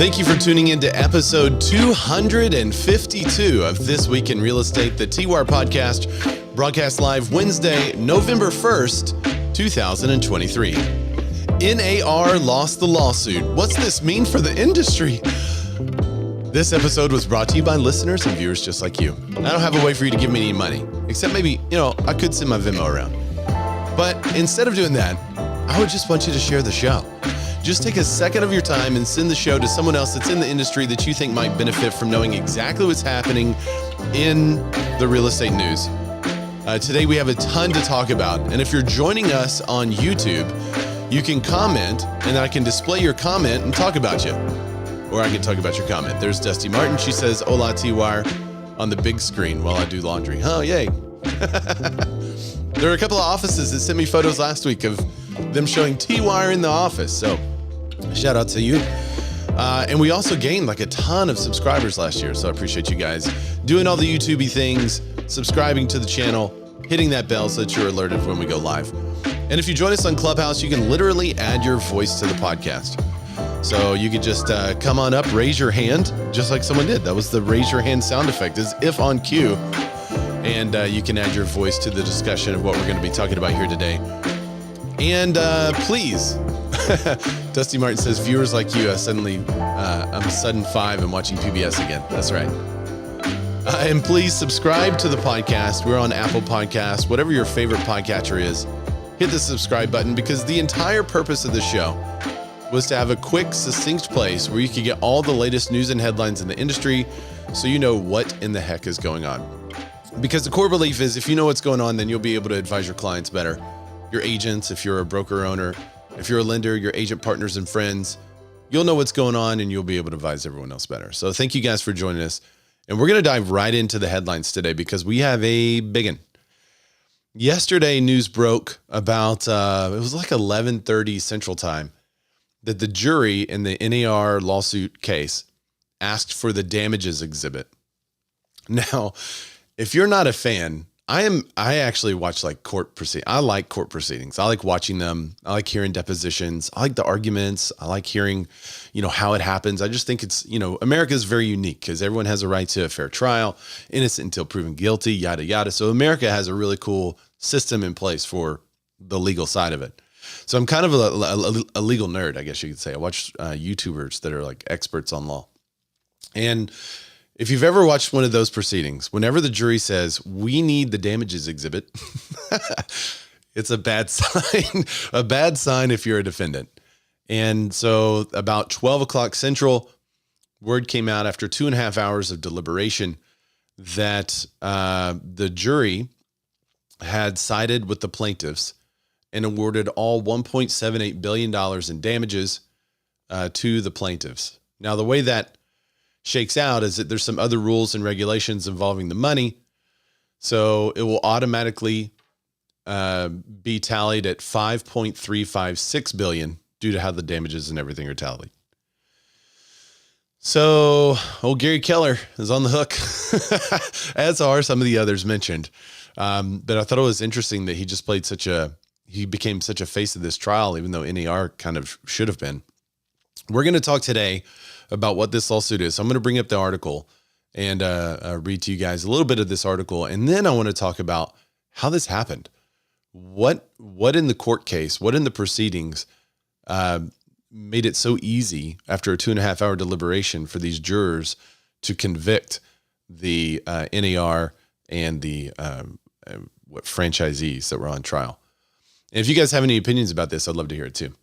Thank you for tuning in to episode 252 of This Week in Real Estate, the TWAR podcast, broadcast live Wednesday, November 1st, 2023. NAR lost the lawsuit. What's this mean for the industry? This episode was brought to you by listeners and viewers just like you. I don't have a way for you to give me any money, except maybe, I could send my Venmo around. But instead of doing that, I would just want you to share the show. Just take a second of your time and send the show to someone else that's in the industry that you think might benefit from knowing exactly what's happening in the real estate news. Today we have a ton to talk about. And if you're joining us on YouTube, you can comment and I can display your comment and talk about you. Or I can talk about your comment. There's Dusty Martin. She says, "Hola, T-Wire," on the big screen while I do laundry. Oh, yay. There are a couple of offices that sent me photos last week of them showing T-Wire in the office. So shout out to you. And we also gained like a ton of subscribers last year. So I appreciate you guys doing all the YouTube-y things, subscribing to the channel, hitting that bell so that you're alerted when we go live. And if you join us on Clubhouse, you can literally add your voice to the podcast. So you could just come on up, raise your hand, just like someone did. That was the raise your hand sound effect, as if on cue. And you can add your voice to the discussion of what we're going to be talking about here today. And please, Dusty Martin says, viewers like you, I'm sudden 5 and watching PBS again. That's right. And please subscribe to the podcast. We're on Apple Podcasts, whatever your favorite podcatcher is. Hit the subscribe button because the entire purpose of the show was to have a quick, succinct place where you could get all the latest news and headlines in the industry so you know what in the heck is going on. Because the core belief is if you know what's going on, then you'll be able to advise your clients better. Your agents, if you're a broker owner, if you're a lender, your agent partners and friends, you'll know what's going on and you'll be able to advise everyone else better. So thank you guys for joining us. And we're going to dive right into the headlines today because we have a big one. Yesterday, news broke about, it was like 11:30 Central Time, that the jury in the NAR lawsuit case asked for the damages exhibit. Now, if you're not a fan, I actually watch court proceedings. I like court proceedings. I like watching them. I like hearing depositions. I like the arguments. I like hearing, how it happens. I just think it's, America is very unique because everyone has a right to a fair trial, innocent until proven guilty, yada, yada. So America has a really cool system in place for the legal side of it. So I'm kind of a legal nerd, I guess you could say. I watch YouTubers that are like experts on law. And if you've ever watched one of those proceedings, whenever the jury says, we need the damages exhibit, it's a bad sign, a bad sign if you're a defendant. And so about 12 o'clock Central, word came out after 2.5 hours of deliberation that the jury had sided with the plaintiffs and awarded all $1.78 billion in damages to the plaintiffs. Now, the way that shakes out is that there's some other rules and regulations involving the money. So it will automatically be tallied at $5.356 billion due to how the damages and everything are tallied. So old Gary Keller is on the hook, as are some of the others mentioned. But I thought it was interesting that he just he became such a face of this trial, even though NAR kind of should have been. We're going to talk today about what this lawsuit is. So I'm going to bring up the article and read to you guys a little bit of this article. And then I want to talk about how this happened. What in the court case, what in the proceedings made it so easy after a 2.5 hour deliberation for these jurors to convict the NAR and the franchisees that were on trial. And if you guys have any opinions about this, I'd love to hear it too.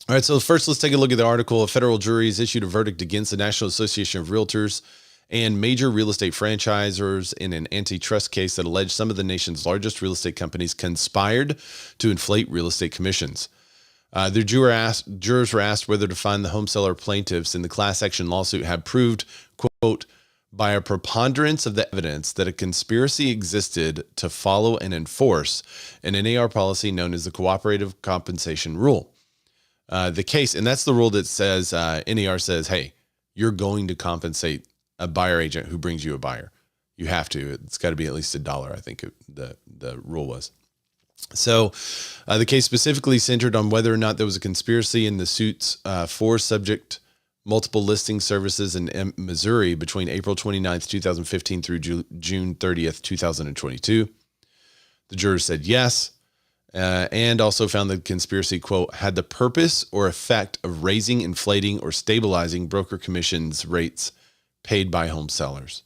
All right, so first let's take a look at the article. A federal jury has issued a verdict against the National Association of Realtors and major real estate franchisors in an antitrust case that alleged some of the nation's largest real estate companies conspired to inflate real estate commissions. The jurors were asked whether to find the home seller plaintiffs in the class action lawsuit had proved, quote, by a preponderance of the evidence that a conspiracy existed to follow and enforce an NAR policy known as the Cooperative Compensation Rule. The case, and that's the rule that says, NAR says, hey, you're going to compensate a buyer agent who brings you a buyer. You have to. It's got to be at least $1, I think the rule was. So the case specifically centered on whether or not there was a conspiracy in the suit's four subject multiple listing services in Missouri between April 29th, 2015 through June 30th, 2022. The jurors said yes, and also found the conspiracy, quote, had the purpose or effect of raising, inflating, or stabilizing broker commissions rates paid by home sellers.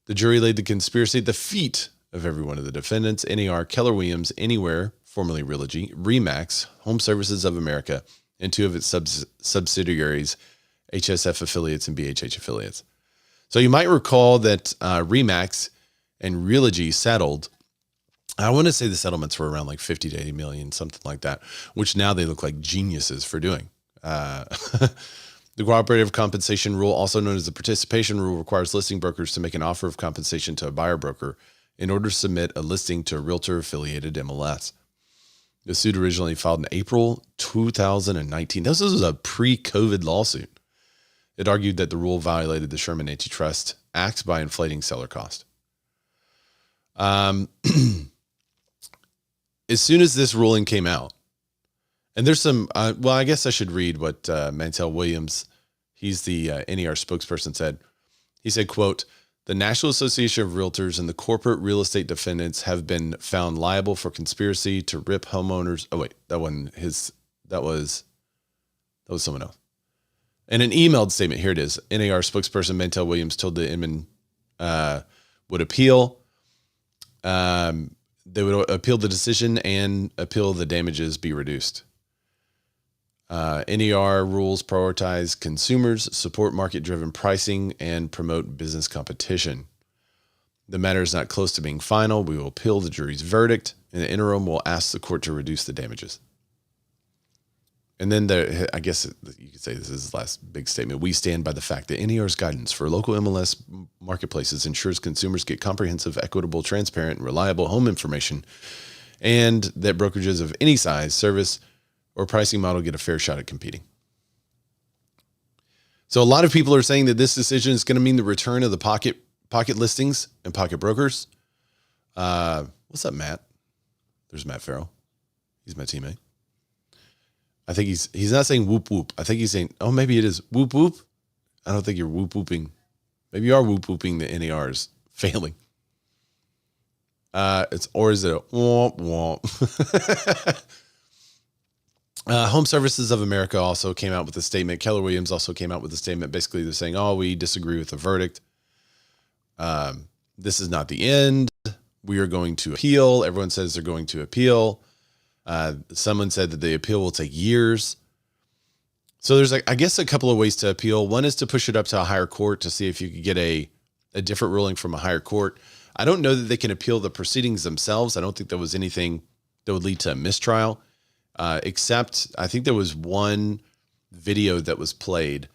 The jury laid the conspiracy at the feet of every one of the defendants: NAR, Keller Williams, Anywhere, formerly Realogy, RE/MAX, Home Services of America, and two of its subsidiaries, HSF affiliates and BHH affiliates. So you might recall that RE/MAX and Realogy settled. I want to say the settlements were around like 50 to 80 million, something like that, which now they look like geniuses for doing. The cooperative compensation rule, also known as the participation rule, requires listing brokers to make an offer of compensation to a buyer broker in order to submit a listing to a realtor-affiliated MLS. The suit originally filed in April 2019. This was a pre-COVID lawsuit. It argued that the rule violated the Sherman Antitrust Act by inflating seller cost. As soon as this ruling came out, and there's some, I guess I should read what Mantel Williams, he's the NAR spokesperson, said. He said, quote, "The National Association of Realtors and the corporate real estate defendants have been found liable for conspiracy to rip homeowners." Oh, wait, that was someone else. In an emailed statement, here it is. NAR spokesperson Mantel Williams told the Inman would appeal. They would appeal the decision and appeal the damages be reduced. NAR rules prioritize consumers, support market-driven pricing, and promote business competition. The matter is not close to being final. We will appeal the jury's verdict. In the interim, we'll ask the court to reduce the damages. And then I guess you could say this is his last big statement. "We stand by the fact that NAR's guidance for local MLS marketplaces ensures consumers get comprehensive, equitable, transparent, and reliable home information, and that brokerages of any size, service, or pricing model get a fair shot at competing." So a lot of people are saying that this decision is going to mean the return of the pocket listings and pocket brokers. What's up, Matt? There's Matt Farrell. He's my teammate. I think he's not saying whoop whoop. I think he's saying, oh, maybe it is whoop whoop. I don't think you're whoop whooping. Maybe you are whoop whooping the NAR's failing. Or is it a womp womp? Home Services of America also came out with a statement. Keller Williams also came out with a statement. Basically, they're saying, "Oh, we disagree with the verdict. This is not the end. We are going to appeal." Everyone says they're going to appeal. Someone said that the appeal will take years. So there's, I guess, a couple of ways to appeal. One is to push it up to a higher court to see if you could get a different ruling from a higher court. I don't know that they can appeal the proceedings themselves. I don't think there was anything that would lead to a mistrial, except I think there was one video that was played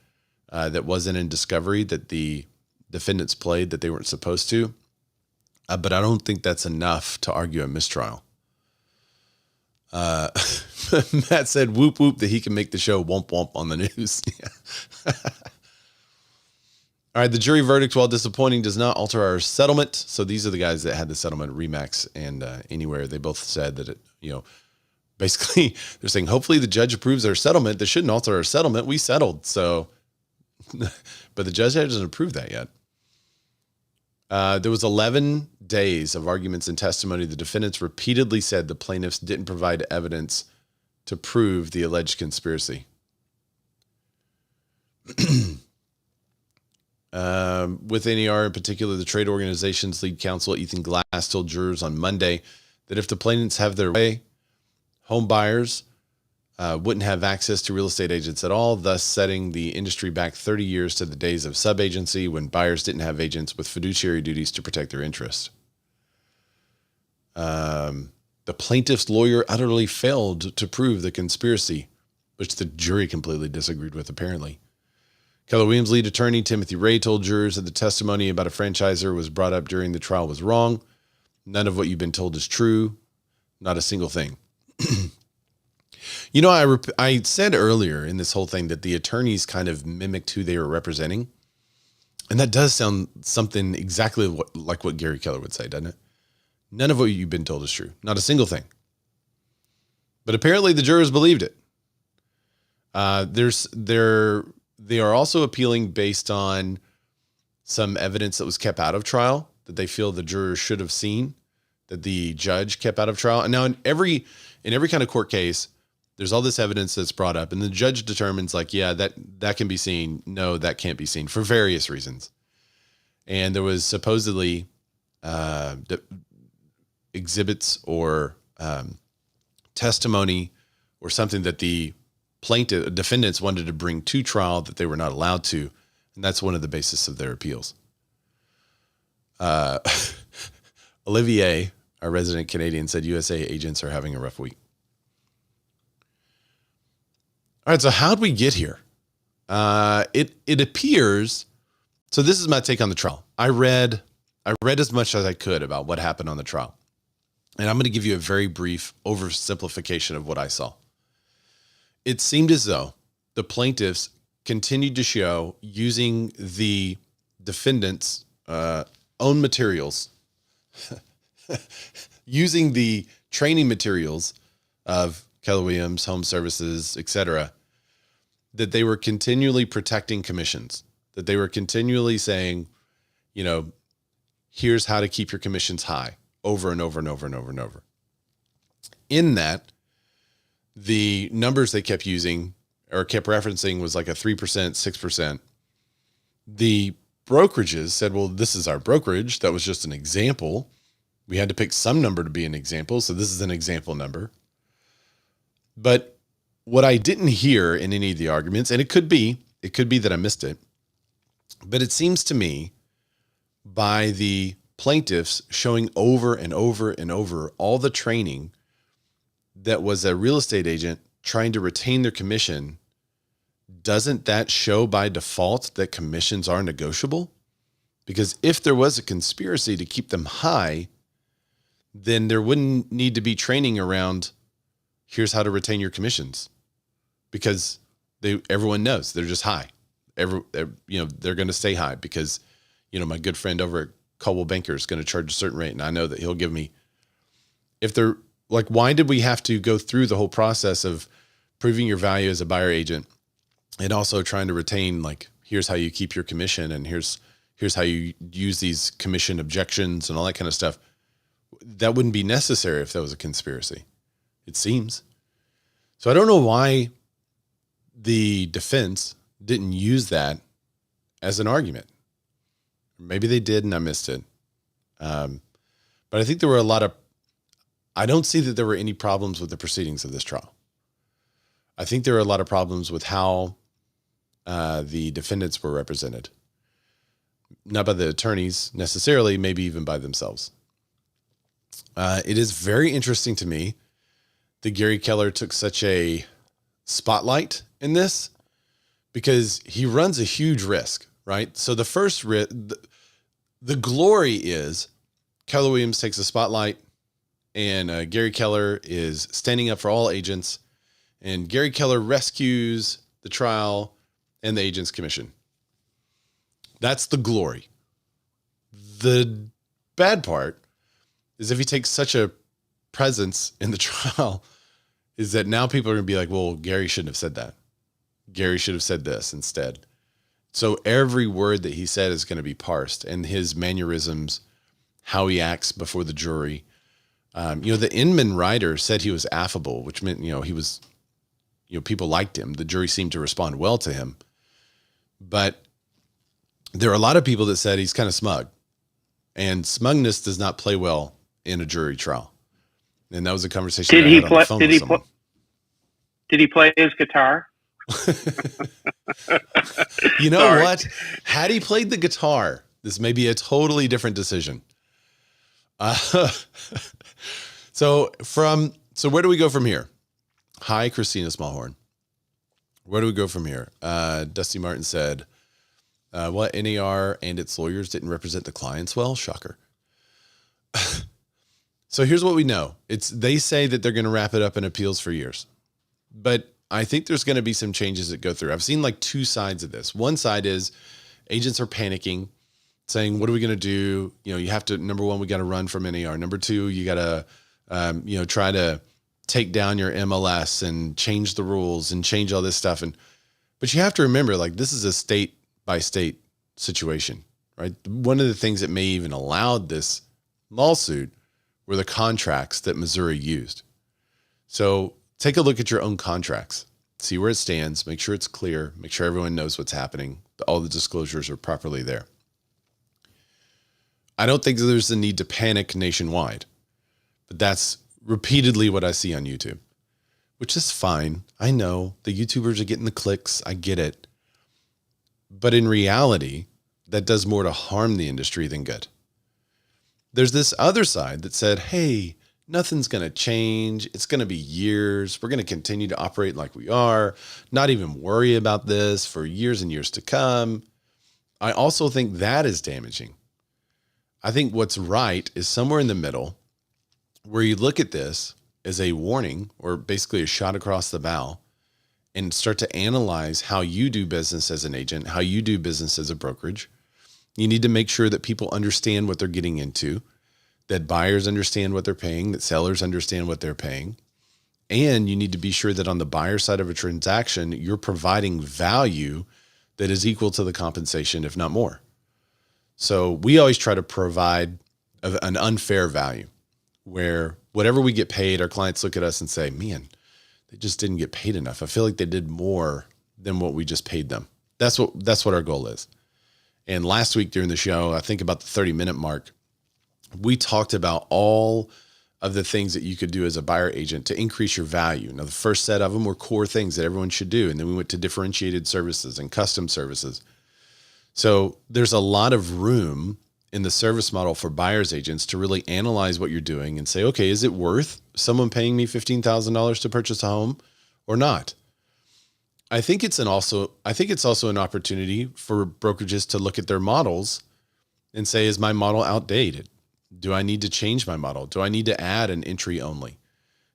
that wasn't in discovery that the defendants played that they weren't supposed to. But I don't think that's enough to argue a mistrial. Matt said whoop whoop that he can make the show womp womp on the news. All right, the jury verdict, while disappointing, does not alter our settlement. So these are the guys that had the settlement, RE/MAX and Anywhere. They both said that basically they're saying hopefully the judge approves our settlement. This shouldn't alter our settlement. We settled. So, but the judge hasn't approved that yet. There was 11 days of arguments and testimony. The defendants repeatedly said the plaintiffs didn't provide evidence to prove the alleged conspiracy. With NAR in particular, the trade organization's lead counsel, Ethan Glass, told jurors on Monday that if the plaintiffs have their way, home buyers wouldn't have access to real estate agents at all, thus setting the industry back 30 years to the days of sub-agency when buyers didn't have agents with fiduciary duties to protect their interests. The plaintiff's lawyer utterly failed to prove the conspiracy, which the jury completely disagreed with, apparently. Keller Williams' lead attorney, Timothy Ray, told jurors that the testimony about a franchisor was brought up during the trial was wrong. None of what you've been told is true. Not a single thing. I said earlier in this whole thing that the attorneys kind of mimicked who they were representing. And that does sound something exactly like what Gary Keller would say, doesn't it? None of what you've been told is true. Not a single thing. But apparently the jurors believed it. they are also appealing based on some evidence that was kept out of trial that they feel the jurors should have seen, that the judge kept out of trial. And now in every kind of court case, there's all this evidence that's brought up, and the judge determines like, yeah, that can be seen. No, that can't be seen for various reasons. And there was supposedly exhibits or testimony or something that the defendants wanted to bring to trial that they were not allowed to. And that's one of the basis of their appeals. Olivier, our resident Canadian, said USA agents are having a rough week. All right, so how'd we get here? It appears, so this is my take on the trial. I read as much as I could about what happened on the trial. And I'm going to give you a very brief oversimplification of what I saw. It seemed as though the plaintiffs continued to show, using the defendant's own materials, using the training materials of Keller Williams, Home Services, etc., that they were continually protecting commissions, that they were continually saying, you know, here's how to keep your commissions high over and over and over and over and over. In that, the numbers they kept using or kept referencing was like a 3%, 6%. The brokerages said, well, this is our brokerage. That was just an example. We had to pick some number to be an example. So this is an example number. But what I didn't hear in any of the arguments, and it could be that I missed it, but it seems to me by the plaintiffs showing over and over and over all the training that was a real estate agent trying to retain their commission, doesn't that show by default that commissions are negotiable? Because if there was a conspiracy to keep them high, then there wouldn't need to be training around here's how to retain your commissions, because everyone knows they're just high. They're going to stay high because, my good friend over at Coldwell Banker is going to charge a certain rate, and I know that he'll give me. If they're like, why did we have to go through the whole process of proving your value as a buyer agent and also trying to retain, like, here's how you keep your commission and here's how you use these commission objections and all that kind of stuff? That wouldn't be necessary if that was a conspiracy, it seems. So I don't know why the defense didn't use that as an argument. Maybe they did and I missed it. But I think there were I don't see that there were any problems with the proceedings of this trial. I think there were a lot of problems with how the defendants were represented. Not by the attorneys necessarily, maybe even by themselves. It is very interesting to me that Gary Keller took such a spotlight in this because he runs a huge risk, right? So the first risk, the glory is Keller Williams takes a spotlight and Gary Keller is standing up for all agents, and Gary Keller rescues the trial and the agent's commission. That's the glory. The bad part is if he takes such a presence in the trial, is that now people are going to be like, well, Gary shouldn't have said that. Gary should have said this instead. So every word that he said is going to be parsed, and his mannerisms, how he acts before the jury. The Inman writer said he was affable, which meant, he was, people liked him. The jury seemed to respond well to him. But there are a lot of people that said he's kind of smug, and smugness does not play well in a jury trial. And that was a conversation I had on the phone with someone. Did he play his guitar? You know what? Had he played the guitar, this may be a totally different decision. So where do we go from here? Hi, Christina Smallhorn. Where do we go from here? Dusty Martin said, what NAR and its lawyers didn't represent the clients well? Shocker. So here's what we know. They say that they're going to wrap it up in appeals for years, but I think there's going to be some changes that go through. I've seen like two sides of this. One side is agents are panicking, saying, what are we going to do? You have to, number one, we got to run from NAR. Number two, you got to, try to take down your MLS and change the rules and change all this stuff. And But you have to remember, like, this is a state by state situation, right? One of the things that may even allowed this lawsuit were the contracts that Missouri used. So take a look at your own contracts, see where it stands, make sure it's clear, make sure everyone knows what's happening, all the disclosures are properly there. I don't think there's a need to panic nationwide, but that's repeatedly what I see on YouTube, which is fine. I know the YouTubers are getting the clicks. I get it. But in reality, that does more to harm the industry than good. There's this other side that said, hey, nothing's going to change. It's going to be years. We're going to continue to operate like we are, not even worry about this for years and years to come. I also think that is damaging. I think what's right is somewhere in the middle where you look at this as a warning or basically a shot across the bow and start to analyze how you do business as an agent, how you do business as a brokerage. You need to make sure that people understand what they're getting into, that buyers understand what they're paying, that sellers understand what they're paying. And you need to be sure that on the buyer side of a transaction, you're providing value that is equal to the compensation, if not more. So we always try to provide an unfair value where whatever we get paid, our clients look at us and say, man, they just didn't get paid enough. I feel like they did more than what we just paid them. That's what our goal is. And last week during the show, I think about the 30-minute mark, we talked about all of the things that you could do as a buyer agent to increase your value. Now, the first set of them were core things that everyone should do. And then we went to differentiated services and custom services. So there's a lot of room in the service model for buyer's agents to really analyze what you're doing and say, okay, is it worth someone paying me $15,000 to purchase a home or not? I think it's also an opportunity for brokerages to look at their models and say, is my model outdated? Do I need to change my model? Do I need to add an entry only?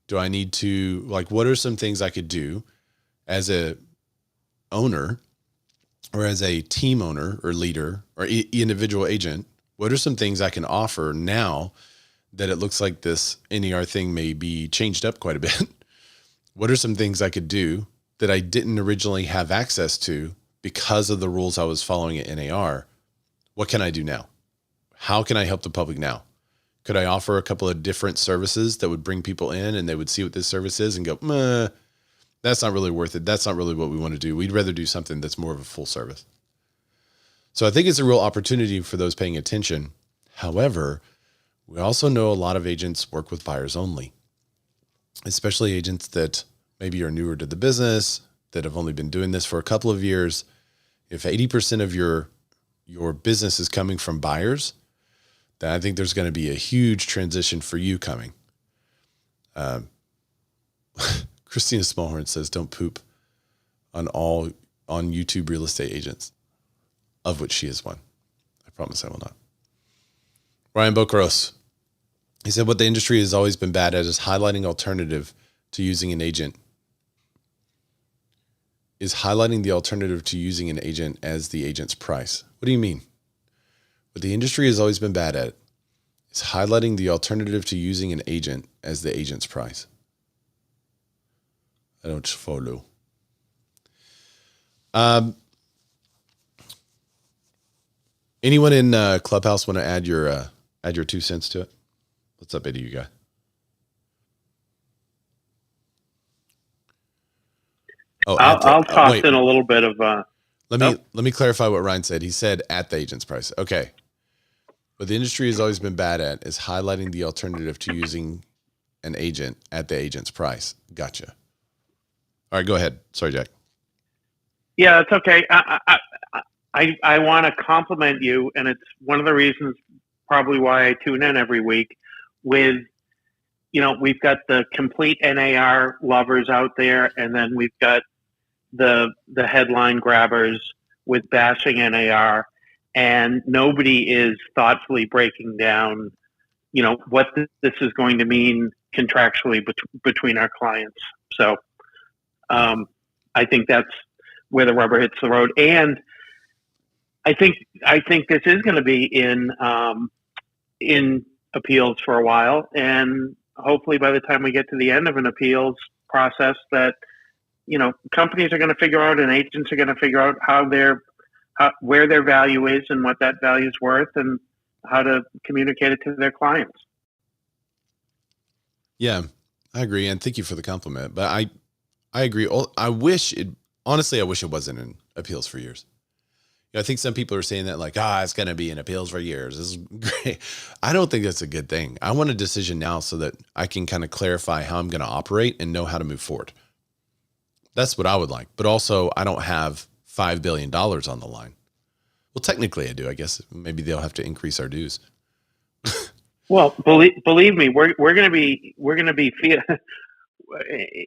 Do I need to, what are some things I could do as a owner or as a team owner or leader or individual agent? What are some things I can offer now that it looks like this NAR thing may be changed up quite a bit? What are some things I could do that I didn't originally have access to because of the rules I was following at NAR? What can I do now? How can I help the public now? Could I offer a couple of different services that would bring people in and they would see what this service is and go, meh, that's not really worth it. That's not really what we want to do. We'd rather do something that's more of a full service. So I think it's a real opportunity for those paying attention. However, we also know a lot of agents work with buyers only, especially agents that maybe are newer to the business, that have only been doing this for a couple of years. If 80% of your business is coming from buyers, then I think there's going to be a huge transition for you coming. Christina Smallhorn says, don't poop on YouTube real estate agents, of which she is one. I promise I will not. Ryan Bocaros, he said, what the industry has always been bad at is highlighting alternative to using an agent. Is highlighting the alternative to using an agent as the agent's price. What do you mean? What the industry has always been bad at is highlighting the alternative to using an agent as the agent's price. I don't follow. Anyone in Clubhouse want to add your 2 cents to it? What's up, Eddie, you guy? Oh, I'll toss in a little bit of. Let me clarify what Ryan said. He said at the agent's price. Okay. What the industry has always been bad at is highlighting the alternative to using an agent at the agent's price. Gotcha. All right, go ahead. Sorry, Jack. Yeah, it's okay. I want to compliment you, and it's one of the reasons probably why I tune in every week. We've got the complete NAR lovers out there, and then we've got the headline grabbers with bashing NAR, and nobody is thoughtfully breaking down, what this is going to mean contractually between our clients. So I think that's where the rubber hits the road. And I think this is going to be in appeals for a while, and hopefully by the time we get to the end of an appeals process that companies are going to figure out and agents are going to figure out where their value is and what that value is worth and how to communicate it to their clients. Yeah, I agree. And thank you for the compliment. But I agree. I wish it wasn't in appeals for years. I think some people are saying that like, it's going to be in appeals for years. This is great. I don't think that's a good thing. I want a decision now so that I can kind of clarify how I'm going to operate and know how to move forward. That's what I would like. But also, I don't have $5 billion on the line. Well, technically I do. I guess maybe they'll have to increase our dues. Well, believe me, we're going to be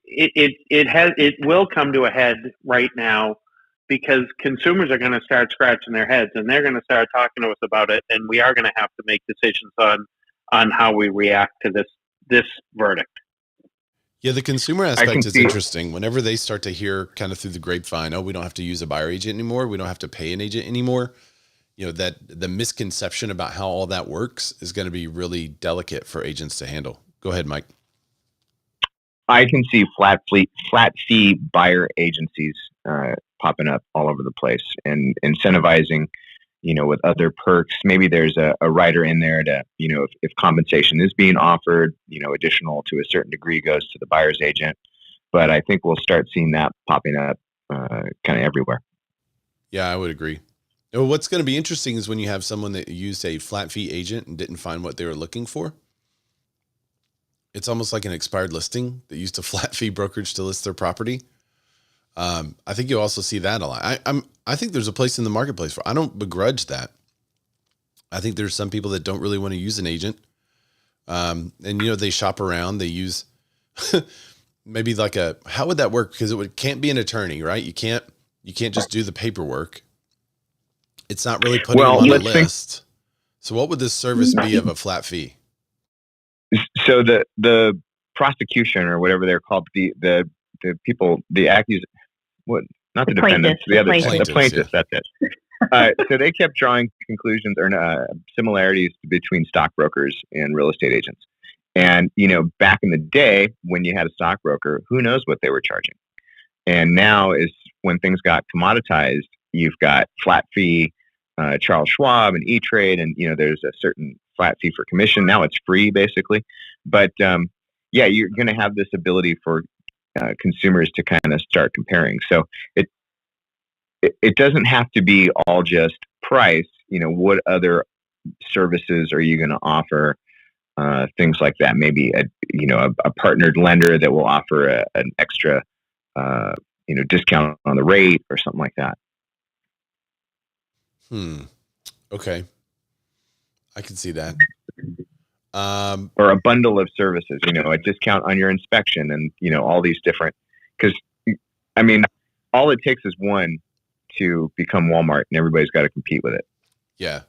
it will come to a head right now, because consumers are going to start scratching their heads and they're going to start talking to us about it, and we are going to have to make decisions on how we react to this verdict. Yeah, the consumer aspect is interesting. Whenever they start to hear kind of through the grapevine, we don't have to use a buyer agent anymore, we don't have to pay an agent anymore, that the misconception about how all that works is going to be really delicate for agents to handle. Go ahead, Mike. I can see flat fee buyer agencies popping up all over the place and incentivizing, with other perks. Maybe there's a rider in there to, if compensation is being offered, additional to a certain degree goes to the buyer's agent. But I think we'll start seeing that popping up kind of everywhere. Yeah, I would agree. What's going to be interesting is when you have someone that used a flat fee agent and didn't find what they were looking for. It's almost like an expired listing that used a flat fee brokerage to list their property. I think you'll also see that a lot. I think there's a place in the marketplace for. I don't begrudge that. I think there's some people that don't really want to use an agent, and they shop around. They use maybe like how would that work? Because can't be an attorney, right? You can't just do the paperwork. It's not really putting them on the list. So what would this service be of a flat fee? So the prosecution or whatever they're called, the people, the accused, not the defendants, the plaintiffs. Yeah. That's it. So they kept drawing conclusions or similarities between stockbrokers and real estate agents. And, back in the day when you had a stockbroker, who knows what they were charging. And now is when things got commoditized, you've got flat fee, Charles Schwab and E-Trade, and, there's a certain flat fee for commission. Now it's free basically. But, you're going to have this ability for consumers to kind of start comparing. So it doesn't have to be all just price. What other services are you going to offer? Things like that. Maybe a partnered lender that will offer an extra discount on the rate or something like that. Okay, I can see that. Or a bundle of services, a discount on your inspection and, all these different, because all it takes is one to become Walmart and everybody's got to compete with it. Yeah.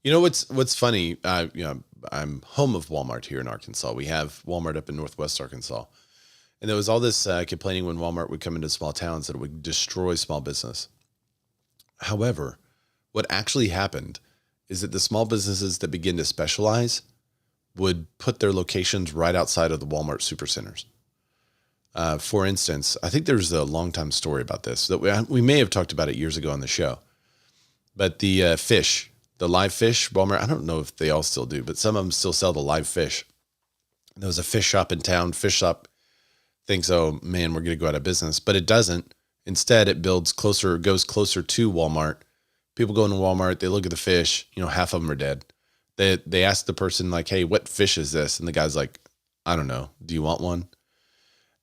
What's funny, I'm home of Walmart here in Arkansas. We have Walmart up in Northwest Arkansas. And there was all this complaining when Walmart would come into small towns that it would destroy small business. However, what actually happened is that the small businesses that begin to specialize would put their locations right outside of the Walmart supercenters. For instance, I think there's a long time story about this that we may have talked about it years ago on the show, but the live fish, Walmart, I don't know if they all still do, but some of them still sell the live fish. And there was a fish shop in town. Fish shop thinks, oh man, we're going to go out of business, but it doesn't. Instead, it goes closer to Walmart. People go into Walmart, they look at the fish, half of them are dead. They ask the person like, hey, what fish is this? And the guy's like, I don't know. Do you want one?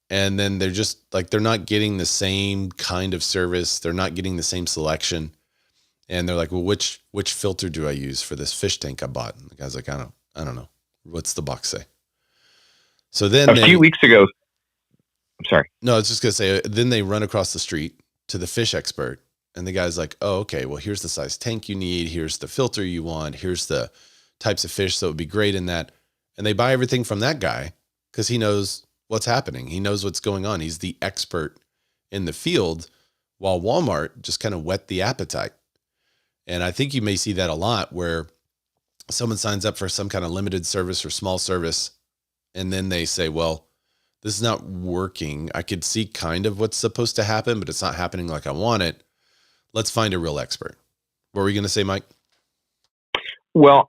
And then they're just like, they're not getting the same kind of service. They're not getting the same selection. And they're like, well, which filter do I use for this fish tank I bought? And the guy's like, I don't know. What's the box say? So then a few weeks ago, I'm sorry. No, I was just going to say, then they run across the street to the fish expert. And the guy's like, oh, okay, well, here's the size tank you need. Here's the filter you want. Here's the types of fish that would be great in that. And they buy everything from that guy because he knows what's happening. He knows what's going on. He's the expert in the field, while Walmart just kind of whet the appetite. And I think you may see that a lot where someone signs up for some kind of limited service or small service. And then they say, well, This is not working. I could see kind of what's supposed to happen, but it's not happening like I want it. Let's find a real expert. What were you going to say, Mike? Well,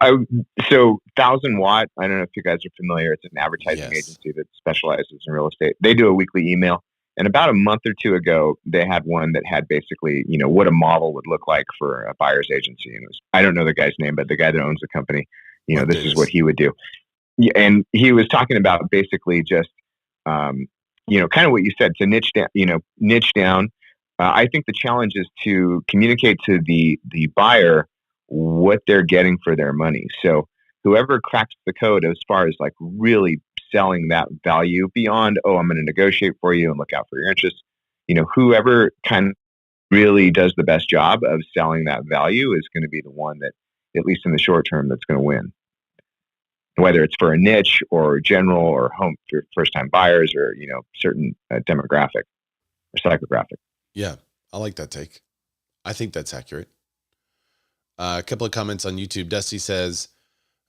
so 1000 Watt, I don't know if you guys are familiar. It's an advertising agency that specializes in real estate. They do a weekly email. And about a month or two ago, they had one that had basically, what a model would look like for a buyer's agency. And I don't know the guy's name, but the guy that owns the company, this is what he would do. And he was talking about basically just, kind of what you said, to niche down. I think the challenge is to communicate to the buyer what they're getting for their money. So whoever cracks the code as far as like really selling that value beyond, I'm going to negotiate for you and look out for your interests, whoever kind of really does the best job of selling that value is going to be the one that, at least in the short term, that's going to win. Whether it's for a niche or general or home for first-time buyers or, certain demographic or psychographic. Yeah, I like that take. I think that's accurate. A couple of comments on YouTube. Dusty says,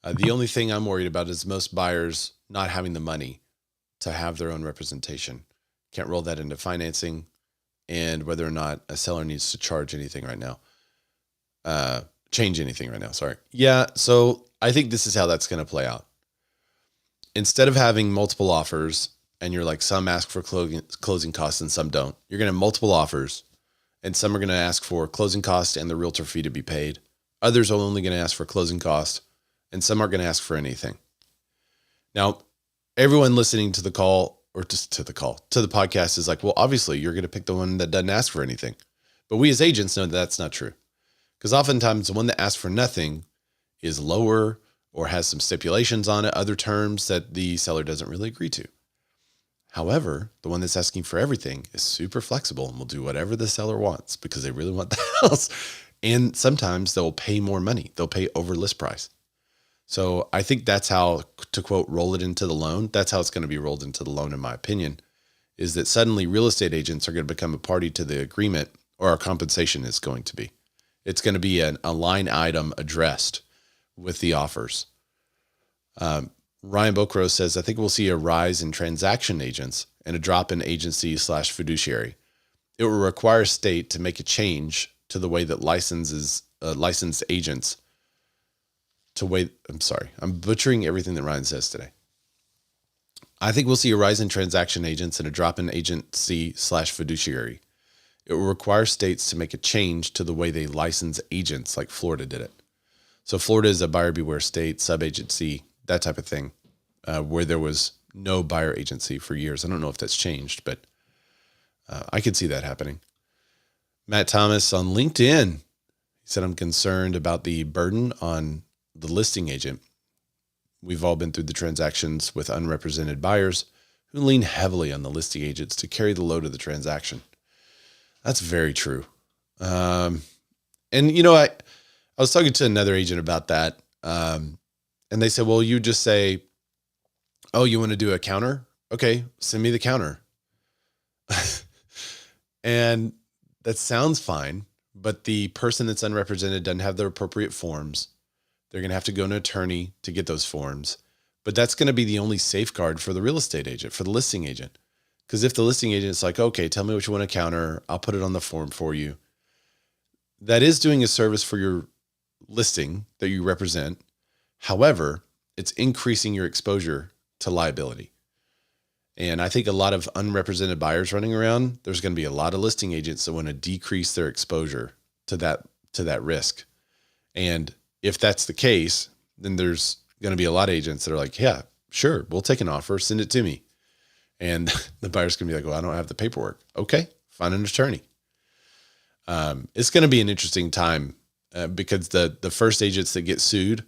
the only thing I'm worried about is most buyers not having the money to have their own representation. Can't roll that into financing, and whether or not a seller needs to charge anything right now. Change anything right now, sorry. Yeah, so I think this is how that's going to play out. Instead of having multiple offers, and you're like, some ask for closing costs and some don't, you're going to have multiple offers, and some are going to ask for closing costs and the realtor fee to be paid. Others are only going to ask for closing costs, and some aren't going to ask for anything. Now, everyone listening to the call, or just to the podcast is like, well, obviously you're going to pick the one that doesn't ask for anything. But we as agents know that that's not true. Because oftentimes the one that asks for nothing is lower or has some stipulations on it, other terms that the seller doesn't really agree to. However, the one that's asking for everything is super flexible and will do whatever the seller wants because they really want the house. And sometimes they'll pay more money. They'll pay over list price. So I think that's how, to quote, roll it into the loan. That's how it's going to be rolled into the loan, in my opinion, is that suddenly real estate agents are going to become a party to the agreement, or our compensation is going to be. It's going to be a line item addressed with the offers. Ryan Bokros says, I think we'll see a rise in transaction agents and a drop in agency/fiduciary. It will require state to make a change to the way that licensed agents I'm butchering everything that Ryan says today. I think we'll see a rise in transaction agents and a drop in agency/fiduciary. It will require states to make a change to the way they license agents, like Florida did it. So Florida is a buyer beware state, sub-agency, that type of thing, where there was no buyer agency for years. I don't know if that's changed, but I could see that happening. Matt Thomas on LinkedIn, he said, I'm concerned about the burden on the listing agent. We've all been through the transactions with unrepresented buyers who lean heavily on the listing agents to carry the load of the transaction. That's very true. And I was talking to another agent about that. And they said, well, you just say, oh, you want to do a counter? Okay, send me the counter. And that sounds fine, but the person that's unrepresented doesn't have the appropriate forms. They're going to have to go to an attorney to get those forms. But that's going to be the only safeguard for the real estate agent, for the listing agent. Because if the listing agent is like, okay, tell me what you want to counter, I'll put it on the form for you. That is doing a service for your listing that you represent. However, it's increasing your exposure to liability. And I think a lot of unrepresented buyers running around, there's going to be a lot of listing agents that want to decrease their exposure to that risk. And if that's the case, then there's going to be a lot of agents that are like, yeah, sure, we'll take an offer, send it to me. And the buyer's going to be like, well, I don't have the paperwork. Okay, find an attorney. It's going to be an interesting time because the first agents that get sued,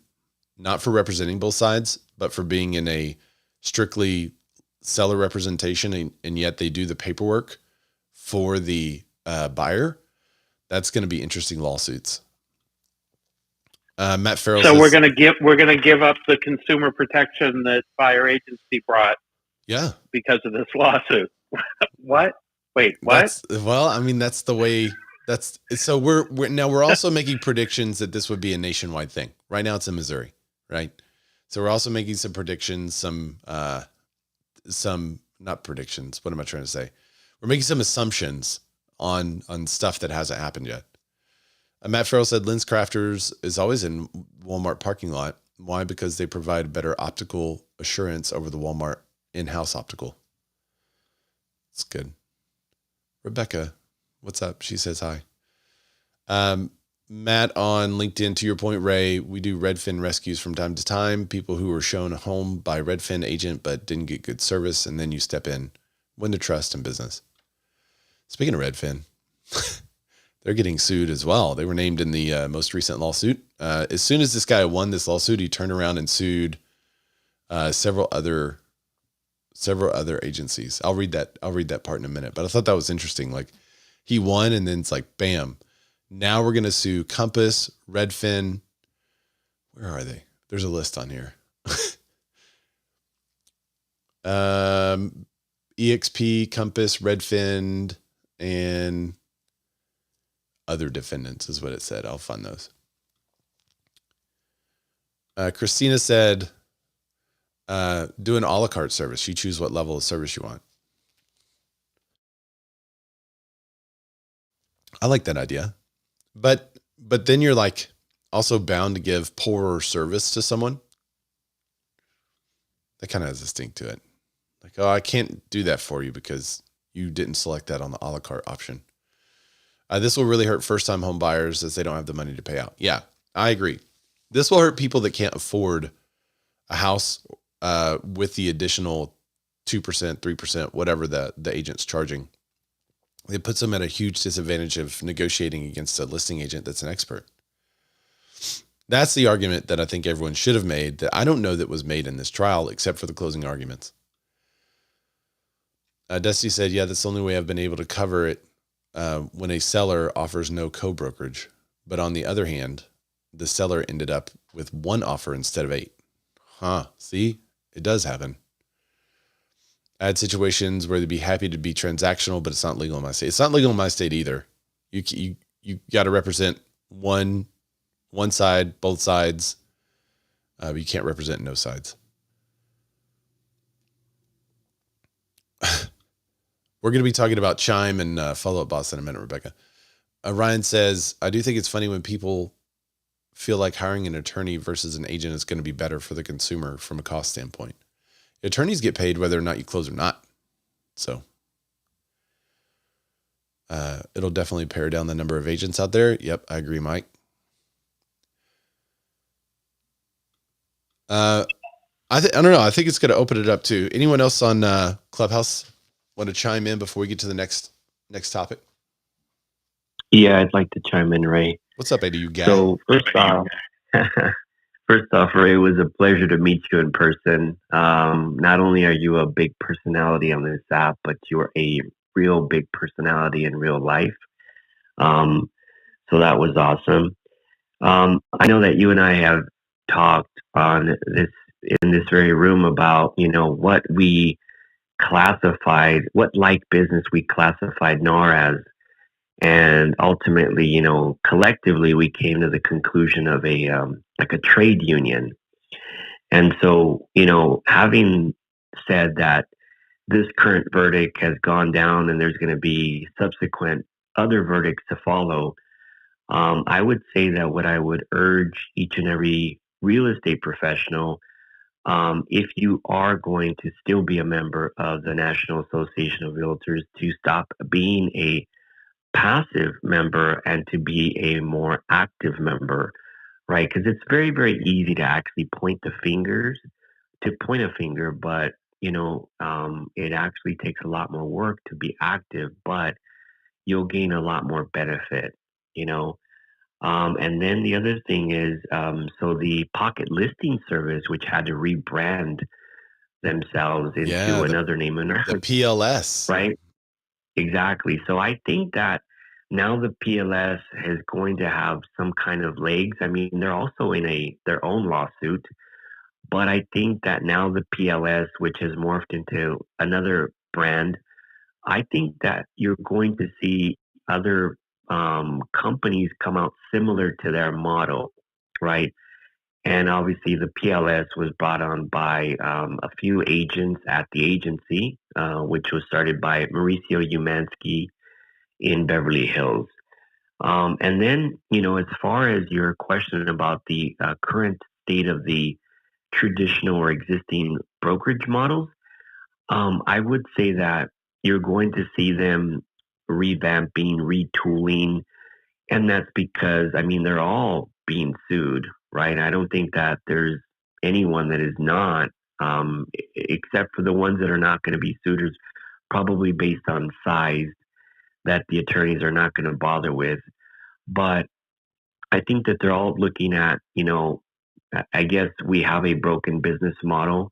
not for representing both sides, but for being in a strictly seller representation, and yet they do the paperwork for the buyer, that's going to be interesting lawsuits. Matt Farrell says, we're going to give up the consumer protection that buyer agency brought. Yeah. Because of this lawsuit. What? Wait, what? That's the way. So we're also making predictions that this would be a nationwide thing. Right now it's in Missouri, right? So we're also making some predictions, some not predictions. What am I trying to say? We're making some assumptions on stuff that hasn't happened yet. Matt Farrell said Lens Crafters is always in Walmart parking lot. Why? Because they provide better optical assurance over the Walmart in-house optical. It's good. Rebecca, what's up? She says hi. Matt on LinkedIn, to your point, Ray, we do Redfin rescues from time to time. People who were shown a home by Redfin agent but didn't get good service, and then you step in. Win the trust in business. Speaking of Redfin, they're getting sued as well. They were named in the most recent lawsuit. As soon as this guy won this lawsuit, he turned around and sued several other agencies. I'll read that part in a minute. But I thought that was interesting. Like, he won, and then it's like, bam. Now we're going to sue Compass, Redfin. Where are they? There's a list on here. EXP, Compass, Redfin, and other defendants is what it said. I'll find those. Christina said, do an a la carte service. You choose what level of service you want. I like that idea. But then you're like also bound to give poorer service to someone. That kind of has a stink to it. Like, oh, I can't do that for you because you didn't select that on the a la carte option. This will really hurt first-time home buyers as they don't have the money to pay out. Yeah, I agree. This will hurt people that can't afford a house with the additional 2%, 3%, whatever the agent's charging. It puts them at a huge disadvantage of negotiating against a listing agent that's an expert. That's the argument that I think everyone should have made that I don't know that was made in this trial except for the closing arguments. Dusty said, yeah, that's the only way I've been able to cover it when a seller offers no co-brokerage. But on the other hand, the seller ended up with one offer instead of 8. See, it does happen. I had situations where they'd be happy to be transactional, but it's not legal in my state. It's not legal in my state either. You got to represent one side, both sides. But you can't represent no sides. We're going to be talking about Chime and Follow Up Boss in a minute, Rebecca. Ryan says, I do think it's funny when people feel like hiring an attorney versus an agent is going to be better for the consumer from a cost standpoint. Attorneys get paid whether or not you close or not. So it'll definitely pare down the number of agents out there. Yep, I agree, Mike. I don't know. I think it's going to open it up to anyone else on Clubhouse want to chime in before we get to the next topic. Yeah, I'd like to chime in, Ray. What's up, Eddie? You guy? So first off, Ray, it was a pleasure to meet you in person. Not only are you a big personality on this app, but you're a real big personality in real life. So that was awesome. I know that you and I have talked in this very room about, what we classified, what like business we classified NAR as. And ultimately, collectively, we came to the conclusion of a trade union. And so, having said that this current verdict has gone down and there's going to be subsequent other verdicts to follow, I would say that what I would urge each and every real estate professional, if you are going to still be a member of the National Association of Realtors, to stop being a passive member and to be a more active member, right? Because it's very, very easy to actually point a finger, but it actually takes a lot more work to be active, but you'll gain a lot more benefit, and then the other thing is, so the Pocket Listing Service, which had to rebrand themselves into another name, the PLS, right? Exactly. So I think that now the PLS is going to have some kind of legs. I mean, they're also in their own lawsuit, but I think that now the PLS, which has morphed into another brand, I think that you're going to see other companies come out similar to their model, right? And obviously the PLS was brought on by a few agents at the agency, which was started by Mauricio Umansky in Beverly Hills. And then, as far as your question about the current state of the traditional or existing brokerage models, I would say that you're going to see them revamping, retooling, and that's because, they're all being sued, right? I don't think that there's anyone that is not, except for the ones that are not going to be sued, is probably based on size that the attorneys are not going to bother with. But I think that they're all looking at, I guess we have a broken business model.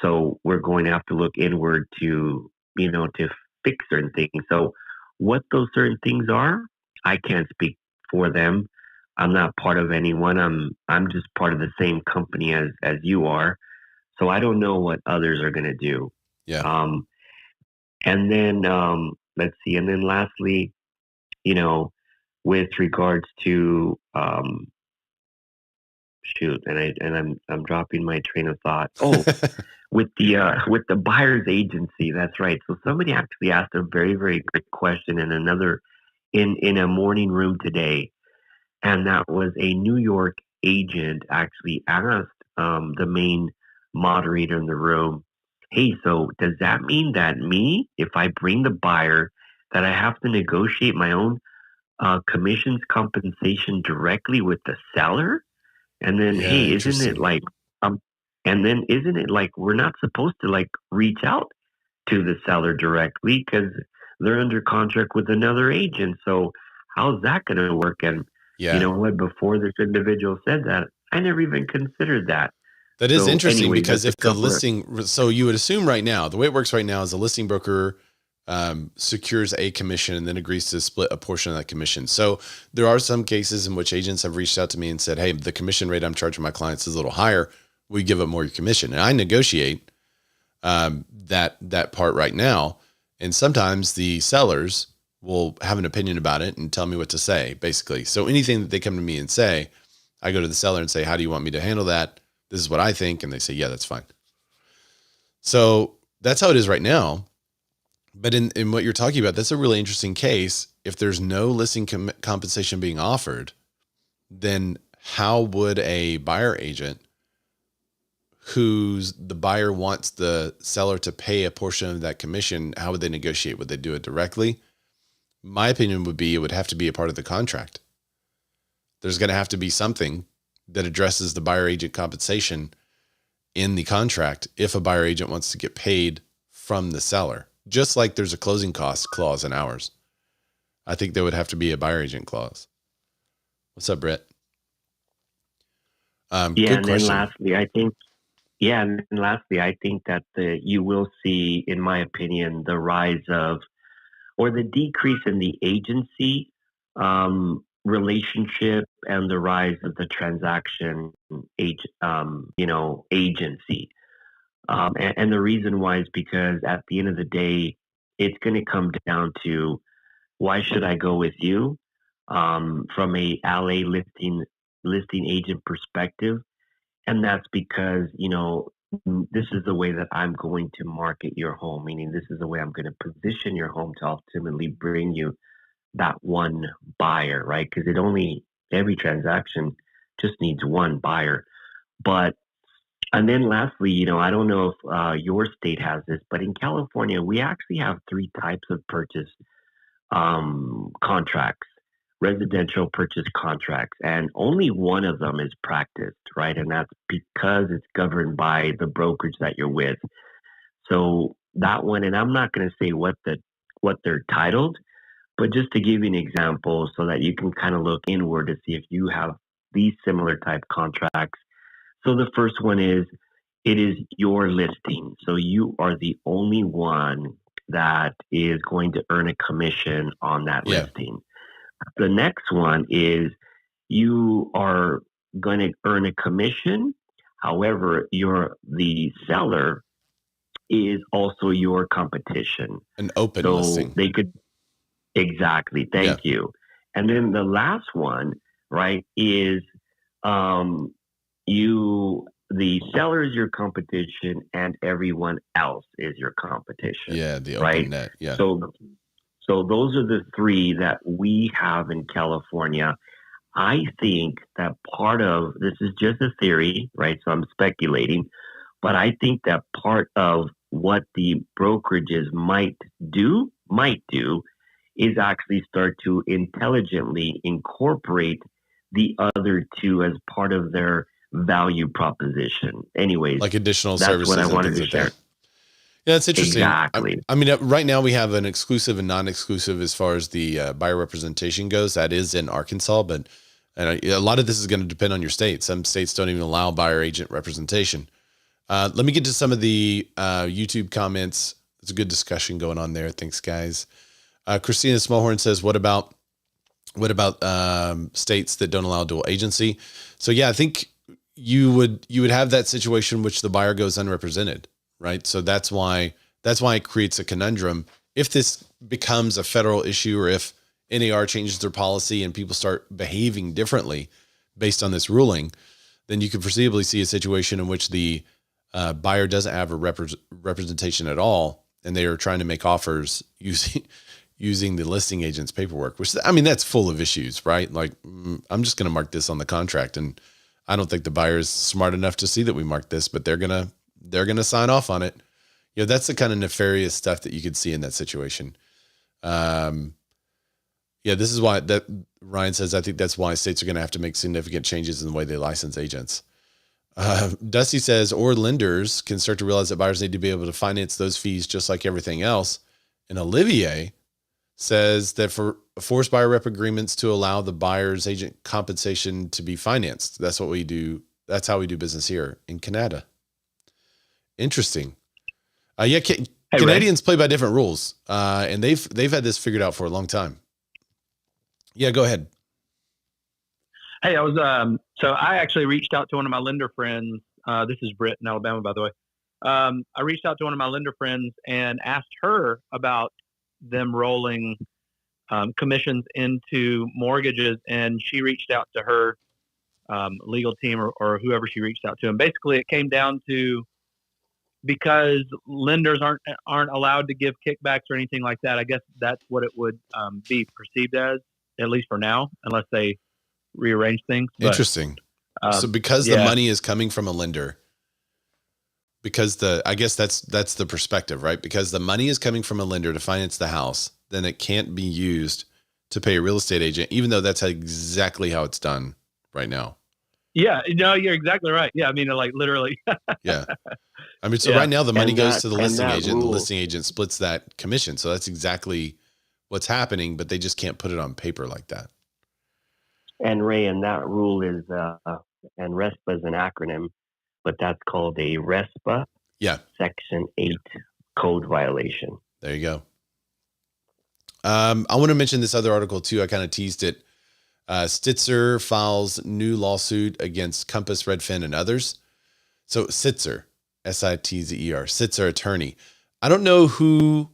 So we're going to have to look inward to, to fix certain things. So what those certain things are, I can't speak for them. I'm not part of anyone. I'm just part of the same company as you are. So I don't know what others are going to do. Yeah. And then let's see. And then lastly, with regards to I'm dropping my train of thought. Oh, with the buyer's agency, that's right. So somebody actually asked a very, very good question in a morning room today, and that was a New York agent actually asked the main moderator in the room, "Hey, so does that mean that if I bring the buyer, that I have to negotiate my own commissions compensation directly with the seller? And then, hey, isn't it like, we're not supposed to reach out to the seller directly because they're under contract with another agent? So how's that going to work?" And you know what? Before this individual said that, I never even considered that. That is interesting because if the listing, so you would assume right now, the way it works right now is a listing broker secures a commission and then agrees to split a portion of that commission. So there are some cases in which agents have reached out to me and said, "Hey, the commission rate I'm charging my clients is a little higher. We give up more your commission." And I negotiate that part right now. And sometimes the sellers will have an opinion about it and tell me what to say, basically. So anything that they come to me and say, I go to the seller and say, "How do you want me to handle that? This is what I think." And they say, "Yeah, that's fine." So that's how it is right now. But in what you're talking about, that's a really interesting case. If there's no listing compensation being offered, then how would a buyer agent the buyer wants the seller to pay a portion of that commission, how would they negotiate? Would they do it directly? My opinion would be it would have to be a part of the contract. There's going to have to be something that addresses the buyer agent compensation in the contract if a buyer agent wants to get paid from the seller. Just like there's a closing cost clause in ours. I think there would have to be a buyer agent clause. What's up, Brett? And then lastly, I think that you will see, in my opinion, the rise of, or the decrease in the agency relationship and the rise of the transaction agency. And the reason why is because at the end of the day, it's going to come down to, why should I go with you? From a LA listing agent perspective. And that's because, this is the way that I'm going to market your home, meaning this is the way I'm going to position your home to ultimately bring you that one buyer, right? Because every transaction just needs one buyer. And then lastly, I don't know if your state has this, but in California, we actually have 3 types of purchase contracts, residential purchase contracts, and only one of them is practiced, right? And that's because it's governed by the brokerage that you're with. So that one, and I'm not going to say what they're titled, but just to give you an example so that you can kind of look inward to see if you have these similar type contracts. So the first one is, it is your listing. So you are the only one that is going to earn a commission on that listing. The next one is, you are going to earn a commission. However, the seller is also your competition. An open listing. They could, exactly. Thank you. And then the last one, right, is the seller is your competition and everyone else is your competition. Yeah, the open right? net. Yeah. So those are the three that we have in California. I think that part of this is just a theory, right? So I'm speculating, but I think that part of what the brokerages might do is actually start to intelligently incorporate the other two as part of their value proposition. Anyways, like additional that's services what I and wanted things to like share. that. Yeah, it's interesting. Exactly. I mean, right now we have an exclusive and non-exclusive as far as the buyer representation goes. That is in Arkansas, but a lot of this is going to depend on your state. Some states don't even allow buyer agent representation. Let me get to some of the YouTube comments. There's a good discussion going on there. Thanks, guys. Christina Smallhorn says, what about states that don't allow dual agency? So yeah, I think you would have that situation in which the buyer goes unrepresented, right? So that's why it creates a conundrum. If this becomes a federal issue, or if NAR changes their policy and people start behaving differently based on this ruling, then you could foreseeably see a situation in which the buyer doesn't have a representation at all, and they are trying to make offers using the listing agent's paperwork, which, I mean, that's full of issues, right? Like, I'm just going to mark this on the contract, and I don't think the buyer is smart enough to see that we marked this, but they're going to sign off on it. You know, that's the kind of nefarious stuff that you could see in that situation. Yeah, this is why that Ryan says, I think that's why states are going to have to make significant changes in the way they license agents. Dusty says, or lenders can start to realize that buyers need to be able to finance those fees just like everything else. And Olivier says that for forced buyer rep agreements to allow the buyer's agent compensation to be financed. That's what we do. That's how we do business here in Canada. Interesting. Yeah, Canadians play by different rules, and they've had this figured out for a long time. Yeah, go ahead. Hey, so I actually reached out to one of my lender friends. This is Britt in Alabama, by the way. I reached out to one of my lender friends and asked her about them rolling commissions into mortgages, and she reached out to her legal team or whoever she reached out to. And basically it came down to, because lenders aren't allowed to give kickbacks or anything like that, I guess that's what it would be perceived as, at least for now, unless they rearrange things. But, interesting. So because the money is coming from a lender, because I guess that's the perspective, right? Because the money is coming from a lender to finance the house, then it can't be used to pay a real estate agent, even though that's exactly how it's done right now. Yeah, no, you're exactly right. Yeah, I mean, like literally. Yeah. I mean, so right now the money goes to the listing agent. The listing agent splits that commission. So that's exactly what's happening, but they just can't put it on paper like that. And Ray, and that rule is, and RESPA is an acronym, but that's called a RESPA. Yeah. Section 8 code violation. There you go. I want to mention this other article too. I kind of teased it. Sitzer files new lawsuit against Compass, Redfin, and others. So Sitzer, Sitzer, Sitzer attorney. I don't know who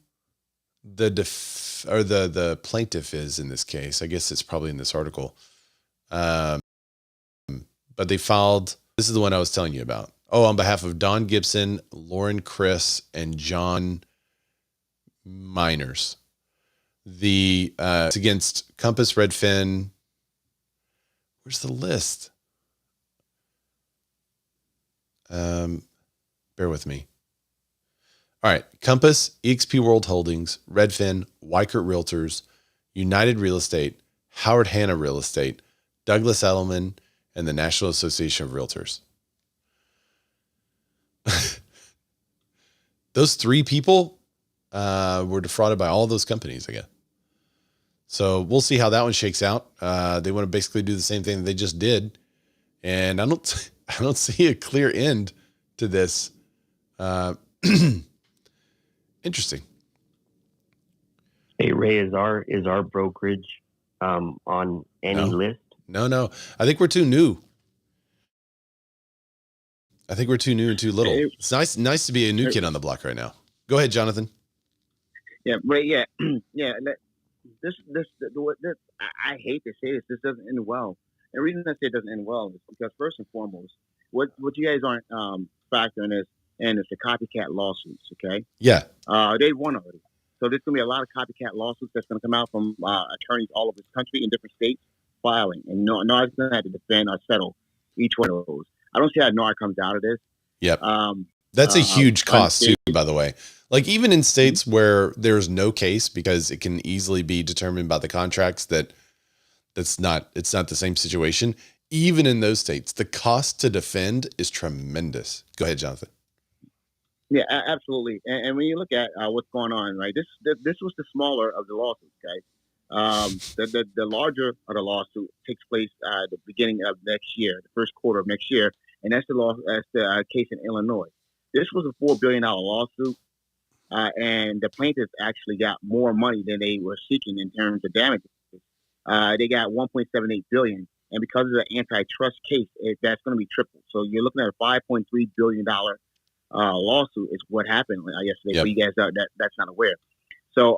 the plaintiff is in this case. I guess it's probably in this article. But they filed, this is the one I was telling you about. Oh, on behalf of Don Gibson, Lauren Chris, and John Miners. It's against Compass, Redfin. Where's the list? Bear with me. All right. Compass, eXp World Holdings, Redfin, Weichert Realtors, United Real Estate, Howard Hanna Real Estate, Douglas Elliman, and the National Association of Realtors. Those three people were defrauded by all those companies, I guess. So we'll see how that one shakes out. They want to basically do the same thing that they just did. And I don't see a clear end to this. Interesting. Hey, Ray, is our brokerage on any list? No. I think we're too new. I think we're too new and too little. It's nice to be a new kid on the block right now. Go ahead, Jonathan. Yeah, Ray. Yeah. This. I hate to say this. This doesn't end well. the reason I say it doesn't end well is because first and foremost, what you guys aren't factoring is the copycat lawsuits. Okay. Yeah. They won already. So there's going to be a lot of copycat lawsuits that's going to come out from attorneys all over this country in different states filing. And NAR's going to have to defend or settle each one of those. I don't see how NAR comes out of this. Yep. That's a huge cost too, by the way. Like even in states where there's no case because it can easily be determined by the contracts it's not the same situation. Even in those states, the cost to defend is tremendous. Go ahead, Jonathan. Yeah, absolutely. And when you look at what's going on, right, this was the smaller of the lawsuits, guys. The larger of the lawsuit takes place at the beginning of next year, the first quarter of next year, and that's the case in Illinois. This was a $4 billion lawsuit, and the plaintiffs actually got more money than they were seeking in terms of damages. They got $1.78 billion, and because of the antitrust case, that's going to be tripled. So you're looking at a $5.3 billion lawsuit is what happened yesterday. For you guys that's not aware. So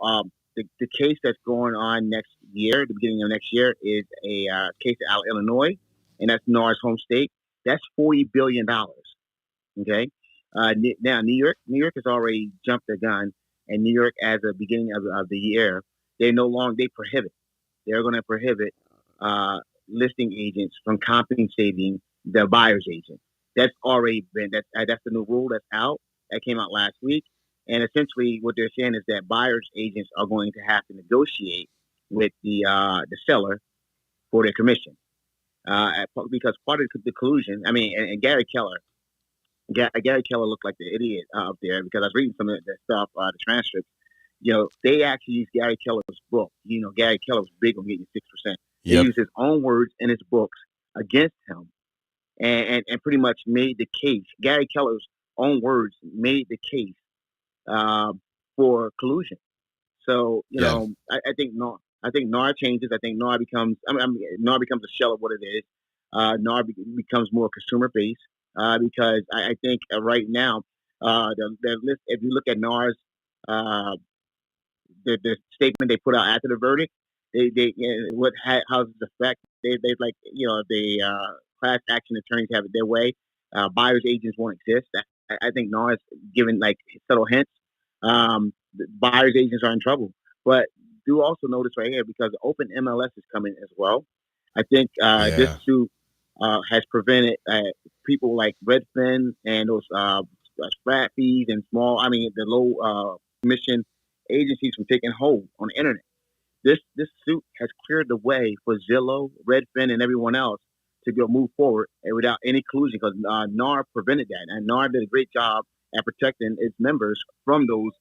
the case that's going on next year, the beginning of next year, is a case out of Illinois, and that's NAR's home state. That's $40 billion. Okay. Now New York has already jumped the gun, and New York, as the beginning of the year, they're going to prohibit listing agents from compensating the buyer's agent. That's already been that's the new rule that's out. That came out last week, and essentially what they're saying is that buyer's agents are going to have to negotiate with the seller for their commission, because part of the collusion. I mean, and Gary Keller looked like the idiot up there because I was reading some of that stuff, the transcripts. They actually used Gary Keller's book. Gary Keller was big on getting 6%. They used his own words in his books against him. And pretty much made the case. Gary Keller's own words made the case for collusion. So I think NAR changes. I think NAR becomes a shell of what it is. NAR becomes more consumer based because I think right now the list. If you look at NAR's the statement they put out after the verdict, how does it affect? They like the class action attorneys have it their way. Buyer's agents won't exist. I think NAR is giving like subtle hints. The buyer's agents are in trouble. But do also notice right here, because open MLS is coming as well. I think this suit has prevented people like Redfin and those flat fees and the low commission agencies from taking hold on the internet. This suit has cleared the way for Zillow, Redfin, and everyone else to go move forward without any collusion, because NAR prevented that, and NAR did a great job at protecting its members from those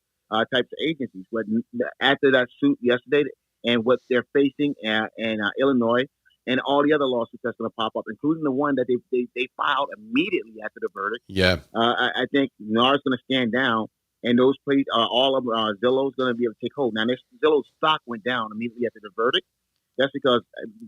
types of agencies. But after that suit yesterday, and what they're facing in Illinois, and all the other lawsuits that's going to pop up, including the one that they filed immediately after the verdict. Yeah, I think NAR is going to stand down, and those places, all of Zillow's going to be able to take hold. Now, Zillow's stock went down immediately after the verdict. That's because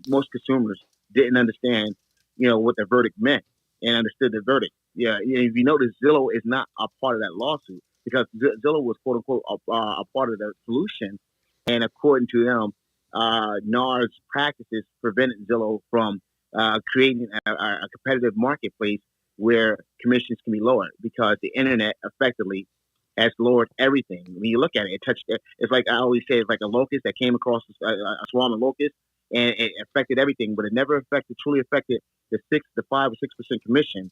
most consumers didn't understand, what the verdict meant and understood the verdict. Yeah, if you notice, Zillow is not a part of that lawsuit because Zillow was quote unquote a part of the solution, and according to them, NAR's practices prevented Zillow from creating a competitive marketplace where commissions can be lowered, because the internet effectively has lowered everything. When you look at it, it's like I always say, it's like a locust that came across a swarm of locusts, and it affected everything, but it never truly affected the 5 or 6% commission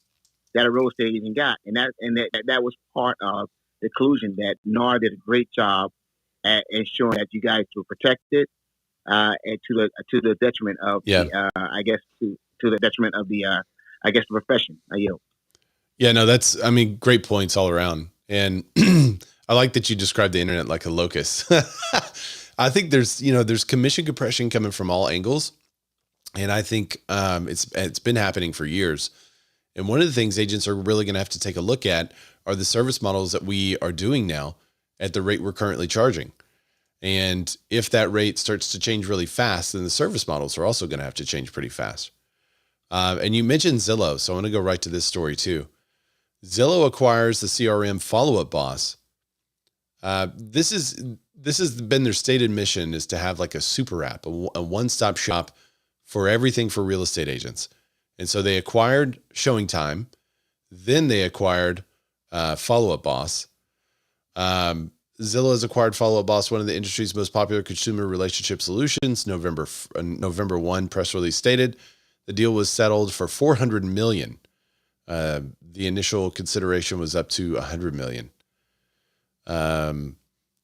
that a real estate agent got, and that was part of the collusion that NAR did a great job at ensuring that you guys were protected, and to the detriment of to the detriment of the the profession. Yeah, no, that's great points all around. And I like that you described the internet like a locust. I think there's commission compression coming from all angles. And I think it's been happening for years. And one of the things agents are really going to have to take a look at are the service models that we are doing now at the rate we're currently charging. And if that rate starts to change really fast, then the service models are also going to have to change pretty fast. And you mentioned Zillow, so I want to go right to this story too. Zillow acquires the CRM Follow Up Boss. This has been their stated mission, is to have like a super app, a one-stop shop for everything for real estate agents. And so they acquired Showing Time. Then they acquired Follow Up Boss. Zillow has acquired Follow Up Boss, one of the industry's most popular consumer relationship solutions. November 1 press release stated the deal was settled for $400 million. The initial consideration was up to $100 million.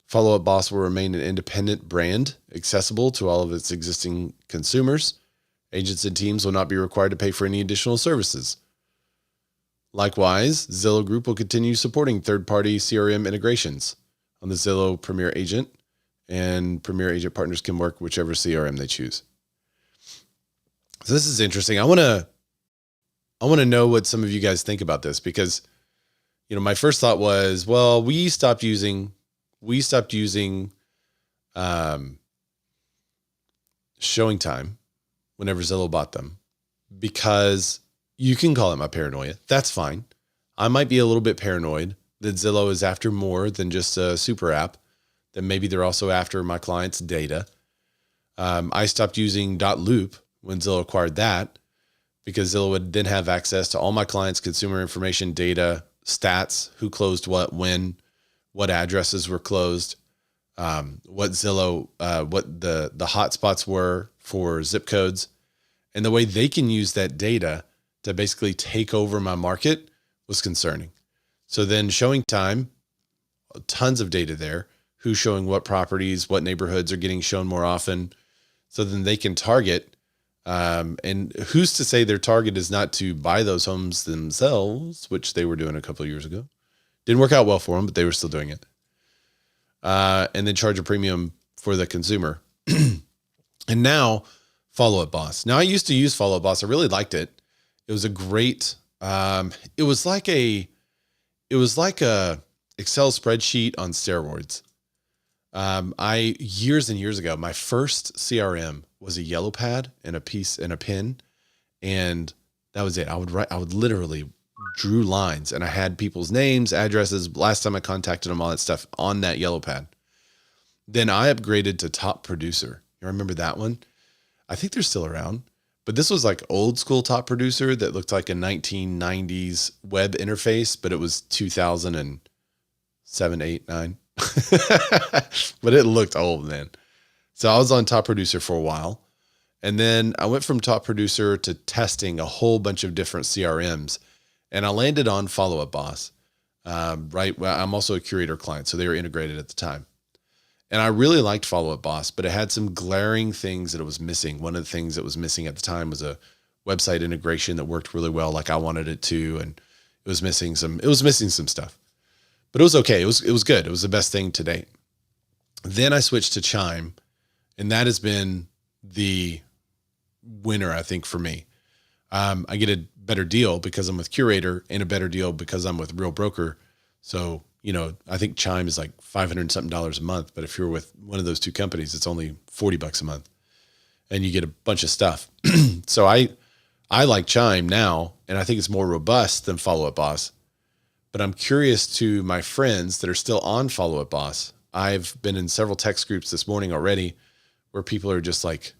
Follow Up Boss will remain an independent brand, accessible to all of its existing consumers. Agents and teams will not be required to pay for any additional services. Likewise, Zillow Group will continue supporting third-party CRM integrations on the Zillow Premier Agent, and Premier Agent partners can work whichever CRM they choose. So this is interesting. I want to know what some of you guys think about this, because, you know, my first thought was, well, we stopped using Showing Time whenever Zillow bought them, because you can call it my paranoia. That's fine. I might be a little bit paranoid that Zillow is after more than just a super app, that maybe they're also after my client's data. I stopped using .loop when Zillow acquired that, because Zillow would then have access to all my clients' consumer information, data, stats, who closed what, when, what addresses were closed, what Zillow, what the hotspots were for zip codes. And the way they can use that data to basically take over my market was concerning. So then Showing Time, tons of data there, who's showing what properties, what neighborhoods are getting shown more often. So then they can target, and who's to say their target is not to buy those homes themselves, which they were doing a couple of years ago. Didn't work out well for them, but they were still doing it. And then charge a premium for the consumer. And now Follow Up Boss. Now, I used to use Follow Up Boss. I really liked it. It was a great, it was like a Excel spreadsheet on steroids. Years and years ago, my first CRM was a yellow pad and a piece and a pen. And that was it. I would literally drew lines, and I had people's names, addresses, last time I contacted them, all that stuff on that yellow pad. Then I upgraded to Top Producer. You remember that one? I think they're still around, but this was like old school Top Producer that looked like a 1990s web interface, but it was 2007, 8, 9. But it looked old, man. So I was on Top Producer for a while. And then I went from Top Producer to testing a whole bunch of different CRMs. And I landed on Follow Up Boss. Right. Well, I'm also a curator client, so they were integrated at the time. And I really liked Follow Up Boss, but it had some glaring things that it was missing. One of the things that was missing at the time was a website integration that worked really well, like I wanted it to, and it was missing some stuff. But it was okay. It was good. It was the best thing to date. Then I switched to Chime, and that has been the winner, I think, for me. I get a better deal because I'm with Curator, and a better deal because I'm with Real Broker. So, you know, I think Chime is like $500 something a month, but if you're with one of those two companies, it's only $40 a month, and you get a bunch of stuff. So I like Chime now, and I think it's more robust than Follow Up Boss. But I'm curious to my friends that are still on Follow Up Boss. I've been in several text groups this morning already where people are just like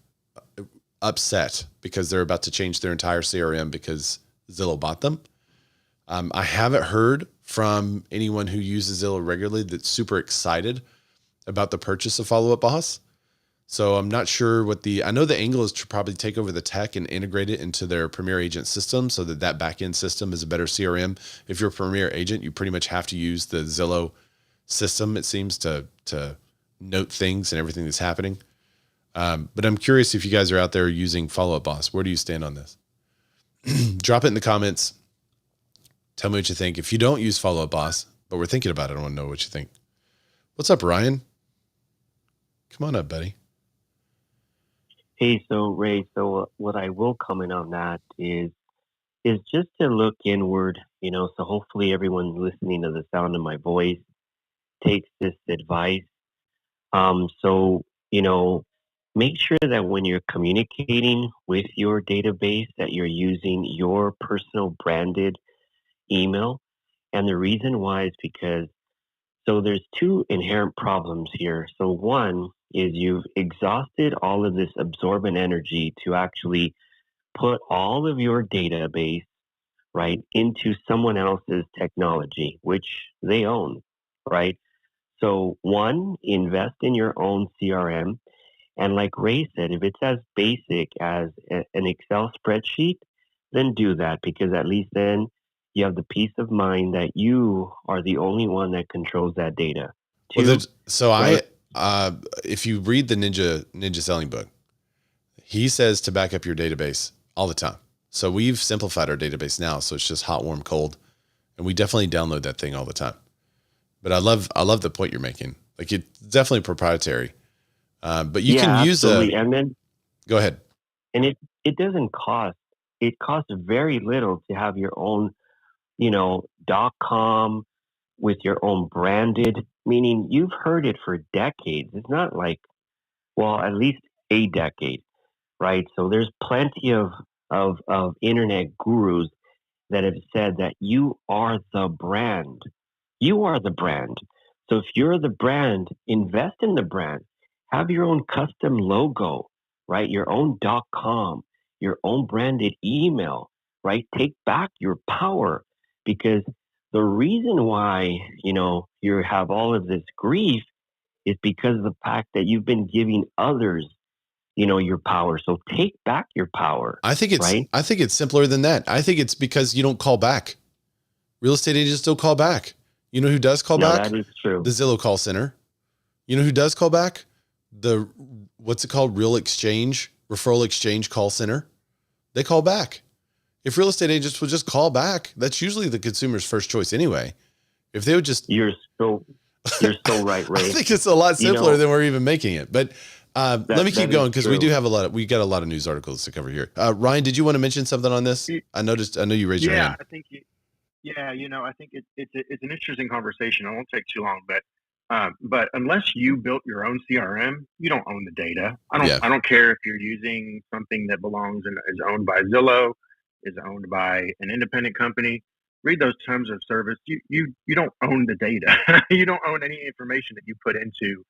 upset because they're about to change their entire CRM because Zillow bought them. I haven't heard from anyone who uses Zillow regularly that's super excited about the purchase of Follow Up Boss. So I'm not sure I know the angle is to probably take over the tech and integrate it into their Premier Agent system so that back-end system is a better CRM. If you're a Premier Agent, you pretty much have to use the Zillow system, it seems, to note things and everything that's happening. But I'm curious if you guys are out there using Follow Up Boss. Where do you stand on this? Drop it in the comments. Tell me what you think. If you don't use Follow Up Boss, but we're thinking about it, I want to know what you think. What's up, Ryan? Come on up, buddy. Hey, so Ray, what I will comment on that is just to look inward, so hopefully everyone listening to the sound of my voice takes this advice. Make sure that when you're communicating with your database that you're using your personal branded email. And the reason why is because, so there's two inherent problems here. So one, is you've exhausted all of this absorbent energy to actually put all of your database, right, into someone else's technology, which they own, right? So one, invest in your own CRM. And like Ray said, if it's as basic as an Excel spreadsheet, then do that, because at least then you have the peace of mind that you are the only one that controls that data. Well, if you read the Ninja Selling book, he says to back up your database all the time. So we've simplified our database now, so it's just hot, warm, cold, and we definitely download that thing all the time. But I love the point you're making. Like, it's definitely proprietary, but you can use and then go ahead. And it doesn't cost. It costs very little to have your own, .com with your own branded, meaning you've heard it for decades. It's not like, well, at least a decade, right? So there's plenty of internet gurus that have said that you are the brand. You are the brand. So if you're the brand, invest in the brand. Have your own custom logo, right? Your own .com, your own branded email, right? Take back your power, because the reason why, you have all of this grief is because of the fact that you've been giving others, your power. So take back your power. I think it's simpler than that. I think it's because you don't call back. Real estate agents don't call back. You know who does call back? That is true. The Zillow call center. You know who does call back? The, what's it called? Referral exchange call center. They call back. If real estate agents would just call back, that's usually the consumer's first choice anyway. If they would just, you're so right, Ray. I think it's a lot simpler than we're even making it. But let me keep going, because we got a lot of news articles to cover here. Ryan, did you want to mention something on this? I know you raised your hand. I think I think it's an interesting conversation. It won't take too long, but unless you built your own CRM, you don't own the data. I don't care if you're using something that belongs and is owned by Zillow, is owned by an independent company. Read those terms of service. You don't own the data. You don't own any information that you put into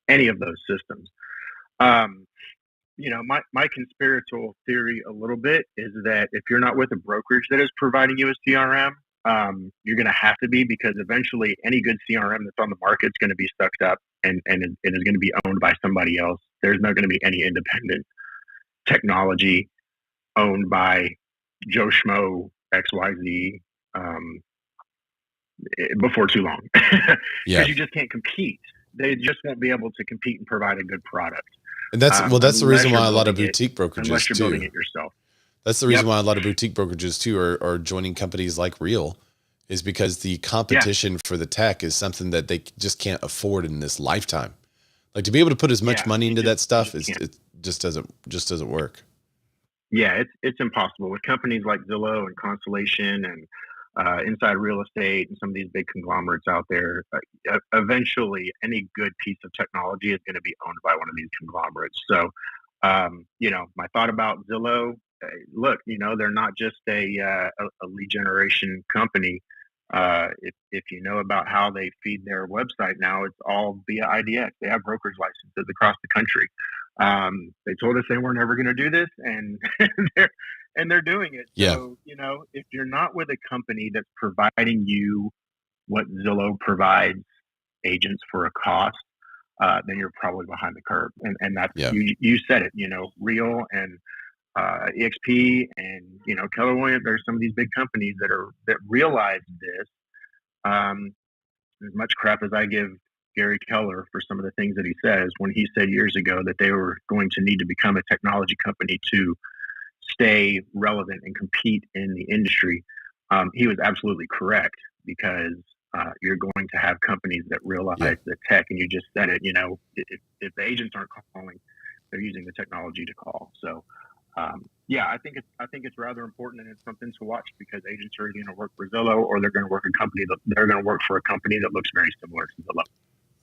any of those systems. My conspiratorial theory a little bit is that if you're not with a brokerage that is providing you a CRM, you're going to have to be, because eventually any good CRM that's on the market is going to be sucked up and is going to be owned by somebody else. There's not going to be any independent technology owned by Joe Schmo XYZ before too long, because you just can't compete. They just won't be able to compete and provide a good product. And that's the reason why a lot of boutique brokerages, unless you're building it yourself. That's the reason why a lot of boutique brokerages too are joining companies like Real, is because the competition for the tech is something that they just can't afford in this lifetime. Like, to be able to put as much money into that stuff it just doesn't work. Yeah, it's impossible with companies like Zillow and Constellation and Inside Real Estate and some of these big conglomerates out there. Eventually, any good piece of technology is going to be owned by one of these conglomerates. So, my thought about Zillow. Look, they're not just a lead generation company. If you know about how they feed their website now, it's all via IDX. They have brokerage licenses across the country. They told us they were never going to do this, and they're doing it. Yeah. So, if you're not with a company that's providing you what Zillow provides agents for a cost, then you're probably behind the curve. And that's, you said it, Real and EXP and Keller Williams. There's some of these big companies that realize this. As much crap as I give Gary Keller for some of the things that he says, when he said years ago that they were going to need to become a technology company to stay relevant and compete in the industry, he was absolutely correct, because you're going to have companies that realize the tech, and you just said it. If the agents aren't calling, they're using the technology to call. So. I think it's rather important, and it's something to watch, because agents are going to work for Zillow, or they're going to work for a company that looks very similar to Zillow.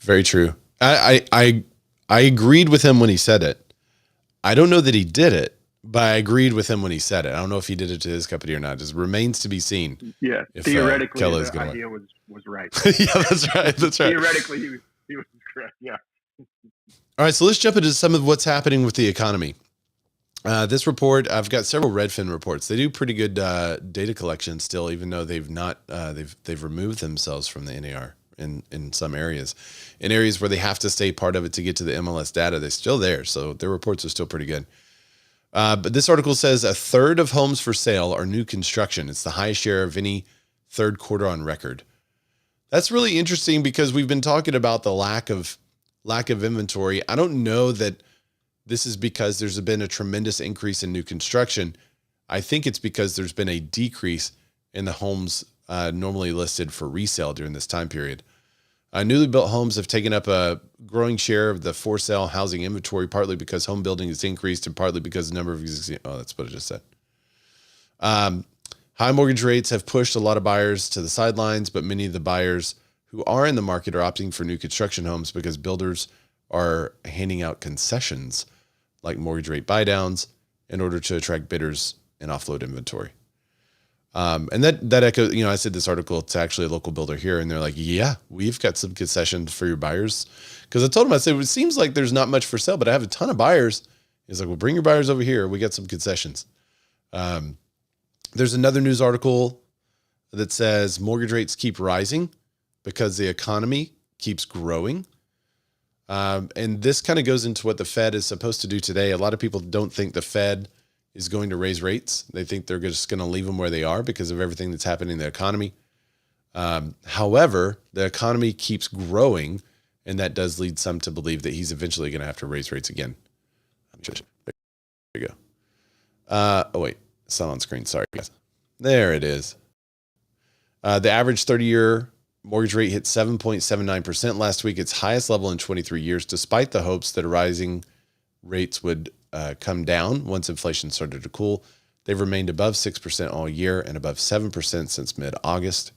Very true. I agreed with him when he said it. I don't know that he did it, but I agreed with him when he said it. I don't know if he did it to his company or not. It just remains to be seen. Yeah, theoretically, the idea was right. Yeah, that's right. Theoretically, he was correct. Yeah. All right, so let's jump into some of what's happening with the economy. This report, I've got several Redfin reports. They do pretty good data collection still, even though they've not they've removed themselves from the NAR in some areas. In areas where they have to stay part of it to get to the MLS data, they're still there. So their reports are still pretty good. But this article says a third of homes for sale are new construction. It's the highest share of any third quarter on record. That's really interesting because we've been talking about the lack of inventory. I don't know that this is because there's been a tremendous increase in new construction. I think it's because there's been a decrease in the homes normally listed for resale during this time period. Newly built homes have taken up a growing share of the for sale housing inventory, partly because home building has increased and partly because the number of existing. Oh, that's what I just said. High mortgage rates have pushed a lot of buyers to the sidelines, but many of the buyers who are in the market are opting for new construction homes because builders are handing out concessions like mortgage rate buydowns in order to attract bidders and offload inventory. And that echoes, I said this article to actually a local builder here, and they're like, yeah, we've got some concessions for your buyers. Because I told him, I said, it seems like there's not much for sale, but I have a ton of buyers. He's like, well, bring your buyers over here. We got some concessions. There's another news article that says mortgage rates keep rising because the economy keeps growing. And this kind of goes into what the Fed is supposed to do today. A lot of people don't think the Fed is going to raise rates. They think they're just going to leave them where they are because of everything that's happening in the economy. However, the economy keeps growing, and that does lead some to believe that he's eventually going to have to raise rates again. There you go. Oh, wait. It's not on screen. Sorry, guys. There it is. The average 30-year mortgage rate hit 7.79% last week, its highest level in 23 years, despite the hopes that rising rates would come down once inflation started to cool. They've remained above 6% all year and above 7% since mid-August.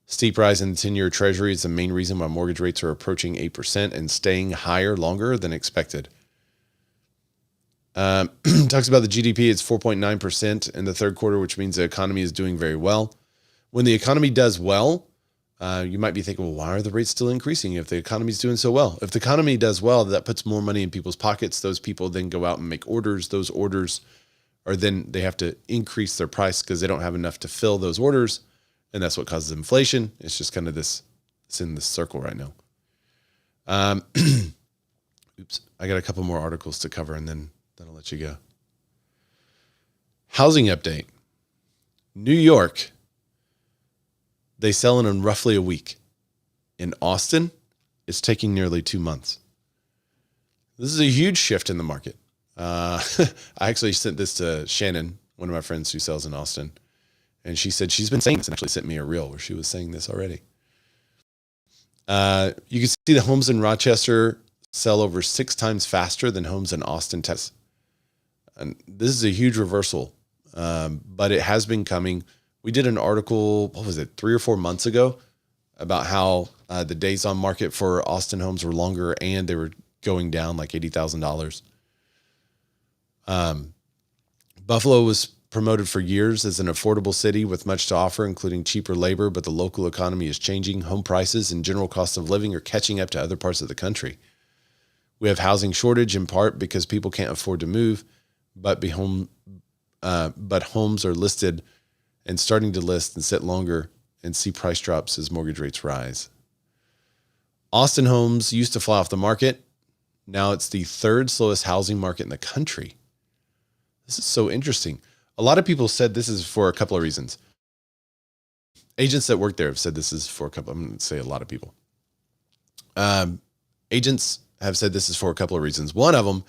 Steep rise in the 10-year Treasury is the main reason why mortgage rates are approaching 8% and staying higher longer than expected. Talks about the GDP. It's 4.9% in the third quarter, which means the economy is doing very well. When the economy does well, you might be thinking, well, why are the rates still increasing if the economy is doing so well? If the economy does well, that puts more money in people's pockets. Those people then go out and make orders. Those orders are then they have to increase their price because they don't have enough to fill those orders. And that's what causes inflation. It's just kind of it's in this circle right now. Oops. I got a couple more articles to cover and then I'll let you go. Housing update. New York. They sell in roughly a week. In Austin, it's taking nearly 2 months. This is a huge shift in the market. I actually sent this to Shannon, one of my friends who sells in Austin. And she said she's been saying this and actually sent me a reel where she was saying this already. You can see the homes in Rochester sell over 6 times faster than homes in Austin, Texas. And this is a huge reversal, but it has been coming. We did an article, 3 or 4 months ago about how the days on market for Austin homes were longer and they were going down like $80,000. Buffalo was promoted for years as an affordable city with much to offer, including cheaper labor, but the local economy is changing. Home prices and general cost of living are catching up to other parts of the country. We have housing shortage in part because people can't afford to move, but homes are listed and starting to list and sit longer and see price drops as mortgage rates rise. Austin homes used to fly off the market. Now it's the 3rd slowest housing market in the country. This is so interesting. A lot of people said this is for a couple of reasons. Agents that work there have said this is for I'm going to say a lot of people. Agents have said this is for a couple of reasons. One of them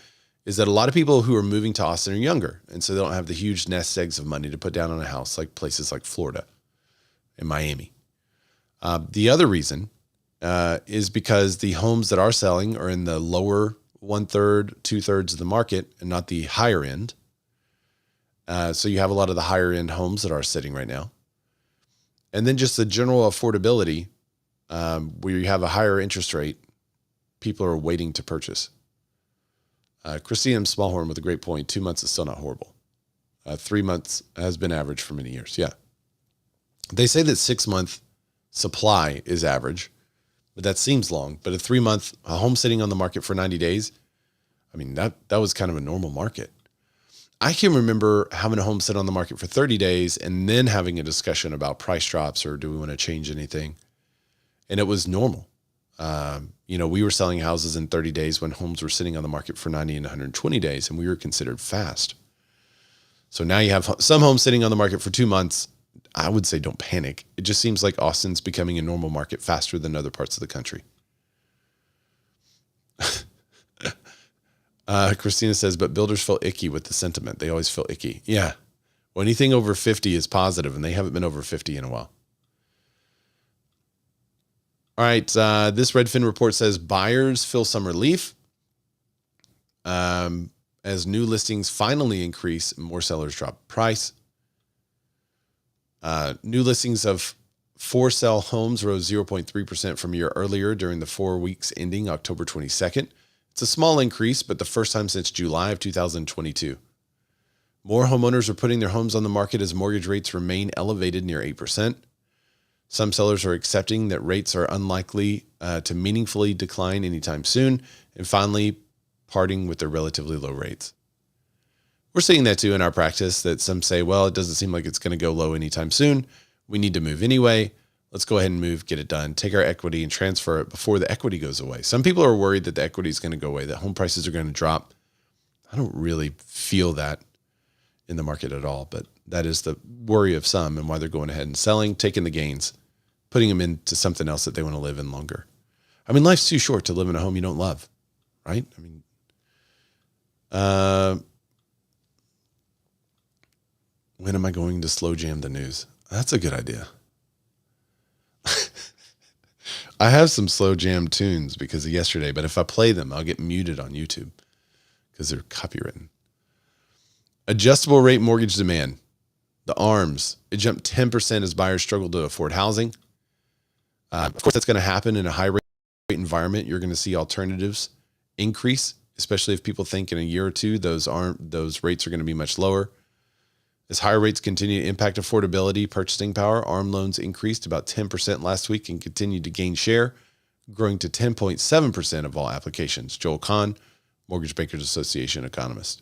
is that a lot of people who are moving to Austin are younger, and so they don't have the huge nest eggs of money to put down on a house like places like Florida and Miami. The other reason is because the homes that are selling are in the lower 1/3, 2/3 of the market and not the higher end. So you have a lot of the higher end homes that are sitting right now. And then just the general affordability, where you have a higher interest rate, people are waiting to purchase. Christine M. Smallhorn with a great point. 2 months is still not horrible. 3 months has been average for many years. Yeah. They say that 6-month supply is average, but that seems long. But a home sitting on the market for 90 days, I mean, that was kind of a normal market. I can remember having a home sit on the market for 30 days and then having a discussion about price drops or do we want to change anything? And it was normal. We were selling houses in 30 days when homes were sitting on the market for 90 and 120 days, and we were considered fast. So now you have some homes sitting on the market for 2 months. I would say don't panic. It just seems like Austin's becoming a normal market faster than other parts of the country. Christina says, but builders feel icky with the sentiment. They always feel icky. Yeah. Well, anything over 50 is positive, and they haven't been over 50 in a while. All right. This Redfin report says buyers feel some relief as new listings finally increase, more sellers drop price. New listings of for-sale homes rose 0.3% from a year earlier during the 4 weeks ending October 22nd. It's a small increase, but the first time since July of 2022. More homeowners are putting their homes on the market as mortgage rates remain elevated near 8%. Some sellers are accepting that rates are unlikely to meaningfully decline anytime soon, and finally parting with their relatively low rates. We're seeing that too in our practice, that some say, well, it doesn't seem like it's going to go low anytime soon. We need to move anyway. Let's go ahead and move, get it done, take our equity and transfer it before the equity goes away. Some people are worried that the equity is going to go away, that home prices are going to drop. I don't really feel that in the market at all, but that is the worry of some and why they're going ahead and selling, taking the gains, putting them into something else that they want to live in longer. I mean, life's too short to live in a home you don't love, right? I mean, when am I going to slow jam the news? That's a good idea. I have some slow jam tunes because of yesterday, but if I play them, I'll get muted on YouTube because they're copywritten. Adjustable rate mortgage demand, the ARMs, it jumped 10% as buyers struggle to afford housing. Of course, that's going to happen in a high rate environment. You're going to see alternatives increase, especially if people think in a year or two those rates are going to be much lower. As higher rates continue to impact affordability, purchasing power, ARM loans increased about 10% last week and continued to gain share, growing to 10.7% of all applications. Joel Kahn, Mortgage Bankers Association economist.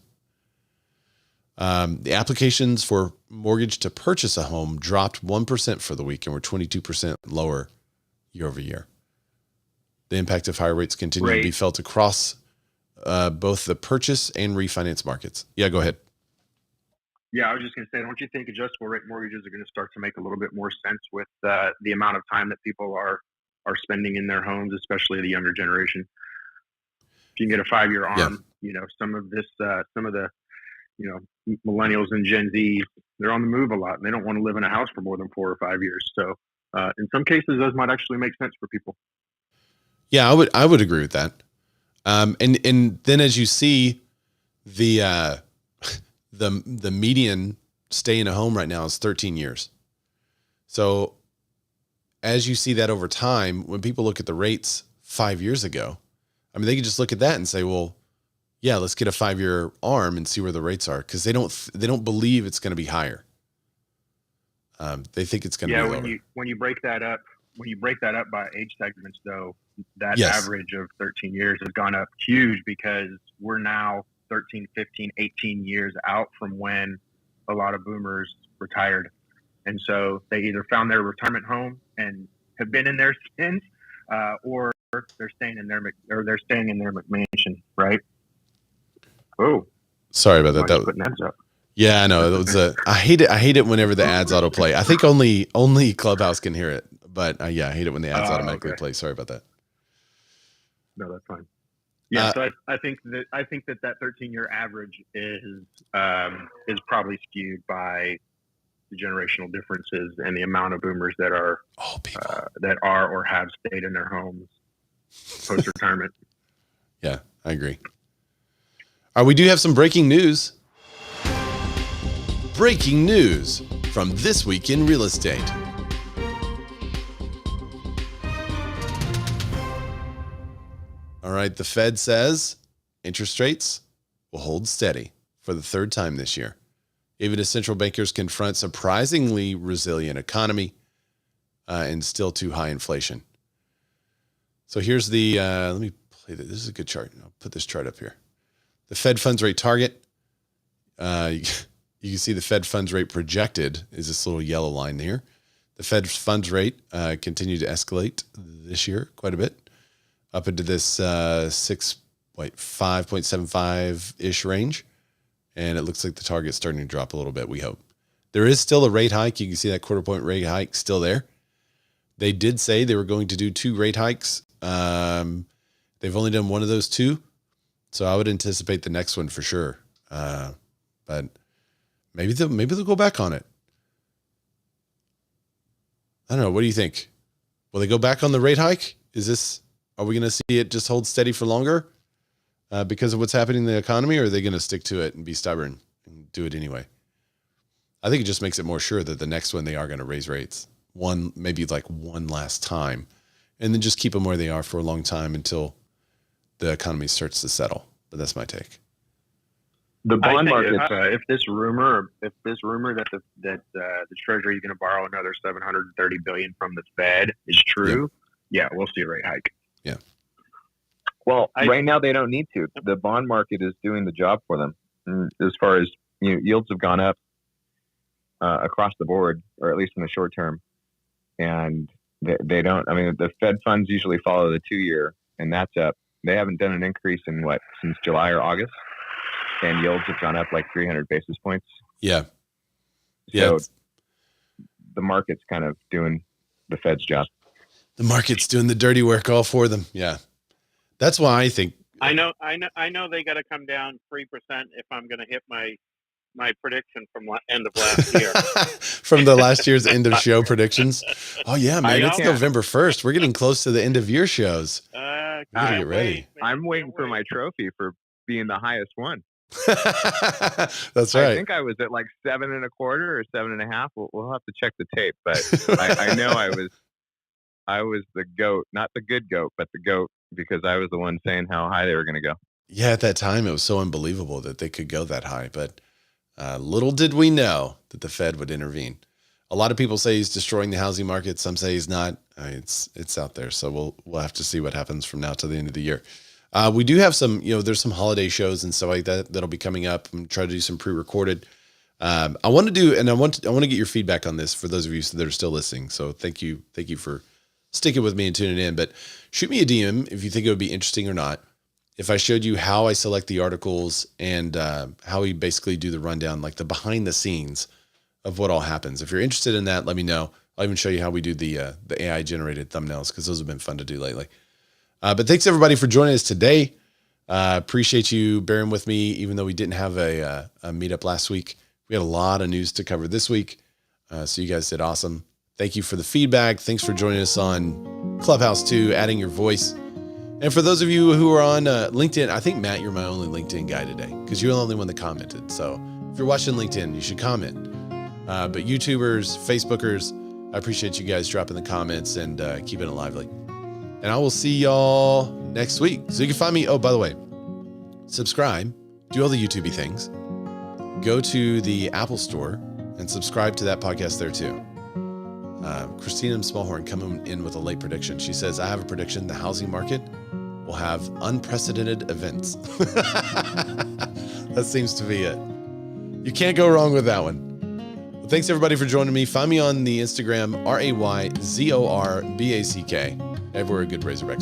The applications for mortgage to purchase a home dropped 1% for the week and were 22% lower year over year. The impact of higher rates continue to be felt across both the purchase and refinance markets. Yeah, go ahead. Yeah, I was just going to say, don't you think adjustable rate mortgages are going to start to make a little bit more sense with the amount of time that people are spending in their homes, especially the younger generation? If you can get a 5-year ARM, some of the millennials and Gen Z, they're on the move a lot and they don't want to live in a house for more than 4 or 5 years. So in some cases, those might actually make sense for people. Yeah, I would agree with that. And then as you see the median stay in a home right now is 13 years. So as you see that over time, when people look at the rates 5 years ago, I mean, they can just look at that and say, well, yeah, let's get a 5-year ARM and see where the rates are. Because they don't believe it's going to be higher. They think it's going to be lower. When you break that up by age segments, though, that average of 13 years has gone up huge because we're now 13, 15, 18 years out from when a lot of boomers retired. And so they either found their retirement home and have been in there since, or they're staying in their McMansion, right? Oh, sorry about that. That putting ads up. Yeah, I know. It was I hate it whenever the ads autoplay. I think only Clubhouse can hear it, but I hate it when the ads automatically play. Sorry about that. No, that's fine. Yeah, so I think that 13-year average is probably skewed by the generational differences and the amount of boomers that are or have stayed in their homes post retirement. Yeah, I agree. All right, we do have some breaking news. Breaking news from This Week in Real Estate. All right, the Fed says interest rates will hold steady for the third time this year, even as central bankers confront surprisingly resilient economy and still too high inflation. So here's the, let me play this. This is a good chart. I'll put this chart up here. The Fed funds rate target. You can see the Fed funds rate projected is this little yellow line here. The Fed funds rate continued to escalate this year quite a bit, up into this 5.75-ish range. And it looks like the target's starting to drop a little bit, we hope. There is still a rate hike. You can see that quarter-point rate hike still there. They did say they were going to do 2 rate hikes. They've only done one of those 2. So I would anticipate the next one for sure. But maybe they'll go back on it. I don't know. What do you think? Will they go back on the rate hike? Are we going to see it just hold steady for longer because of what's happening in the economy, or are they going to stick to it and be stubborn and do it anyway? I think it just makes it more sure that the next one they are going to raise rates maybe like one last time, and then just keep them where they are for a long time until the economy starts to settle. But that's my take. The bond market, if this rumor that the Treasury is going to borrow another $730 billion from the Fed is true, yeah, we'll see a rate hike. Yeah. Well, right now they don't need to. The bond market is doing the job for them. And as far as yields have gone up across the board, or at least in the short term, and they don't. I mean, the Fed funds usually follow the 2-year, and that's up. They haven't done an increase in since July or August. And yields have gone up like 300 basis points. Yeah. So the market's kind of doing the Fed's job. The market's doing the dirty work all for them. Yeah. That's why I think. I know they got to come down 3% if I'm going to hit my prediction from end of last year. From the last year's end of show predictions. Oh yeah, man. It's November 1st. We're getting close to the end of year shows. We gotta get ready. I'm waiting for my trophy for being the highest one. That's right. I think I was at like 7.25 or 7.5. We'll have to check the tape, but I know I was the GOAT, not the good GOAT, but the GOAT, because I was the one saying how high they were going to go. Yeah, at that time it was so unbelievable that they could go that high, but little did we know that the Fed would intervene. A lot of people say he's destroying the housing market. Some say he's not. It's out there, so we'll have to see what happens from now to the end of the year. We do have some, there's some holiday shows and stuff like that that'll be coming up. I'm trying to do some pre-recorded. I want to get your feedback on this for those of you that are still listening. So thank you for sticking with me and tuning in. But shoot me a DM if you think it would be interesting or not. If I showed you how I select the articles and how we basically do the rundown, like the behind the scenes of what all happens. If you're interested in that, let me know. I'll even show you how we do the AI generated thumbnails, because those have been fun to do lately. But thanks everybody for joining us today. Appreciate you bearing with me, even though we didn't have a meetup last week. We had a lot of news to cover this week. So you guys did awesome. Thank you for the feedback. Thanks for joining us on Clubhouse too, adding your voice. And for those of you who are on LinkedIn, I think, Matt, you're my only LinkedIn guy today, because you're the only one that commented. So if you're watching LinkedIn, you should comment. But YouTubers, Facebookers, I appreciate you guys dropping the comments and keeping it lively. And I will see y'all next week. So you can find me. Oh, by the way, subscribe, do all the YouTubey things. Go to the Apple Store and subscribe to that podcast there too. Christina Smallhorn coming in with a late prediction. She says, I have a prediction. The housing market will have unprecedented events. That seems to be it. You can't go wrong with that one. Well, thanks everybody for joining me. Find me on the Instagram, RAYZORBACK. Everywhere, good Razorbacks.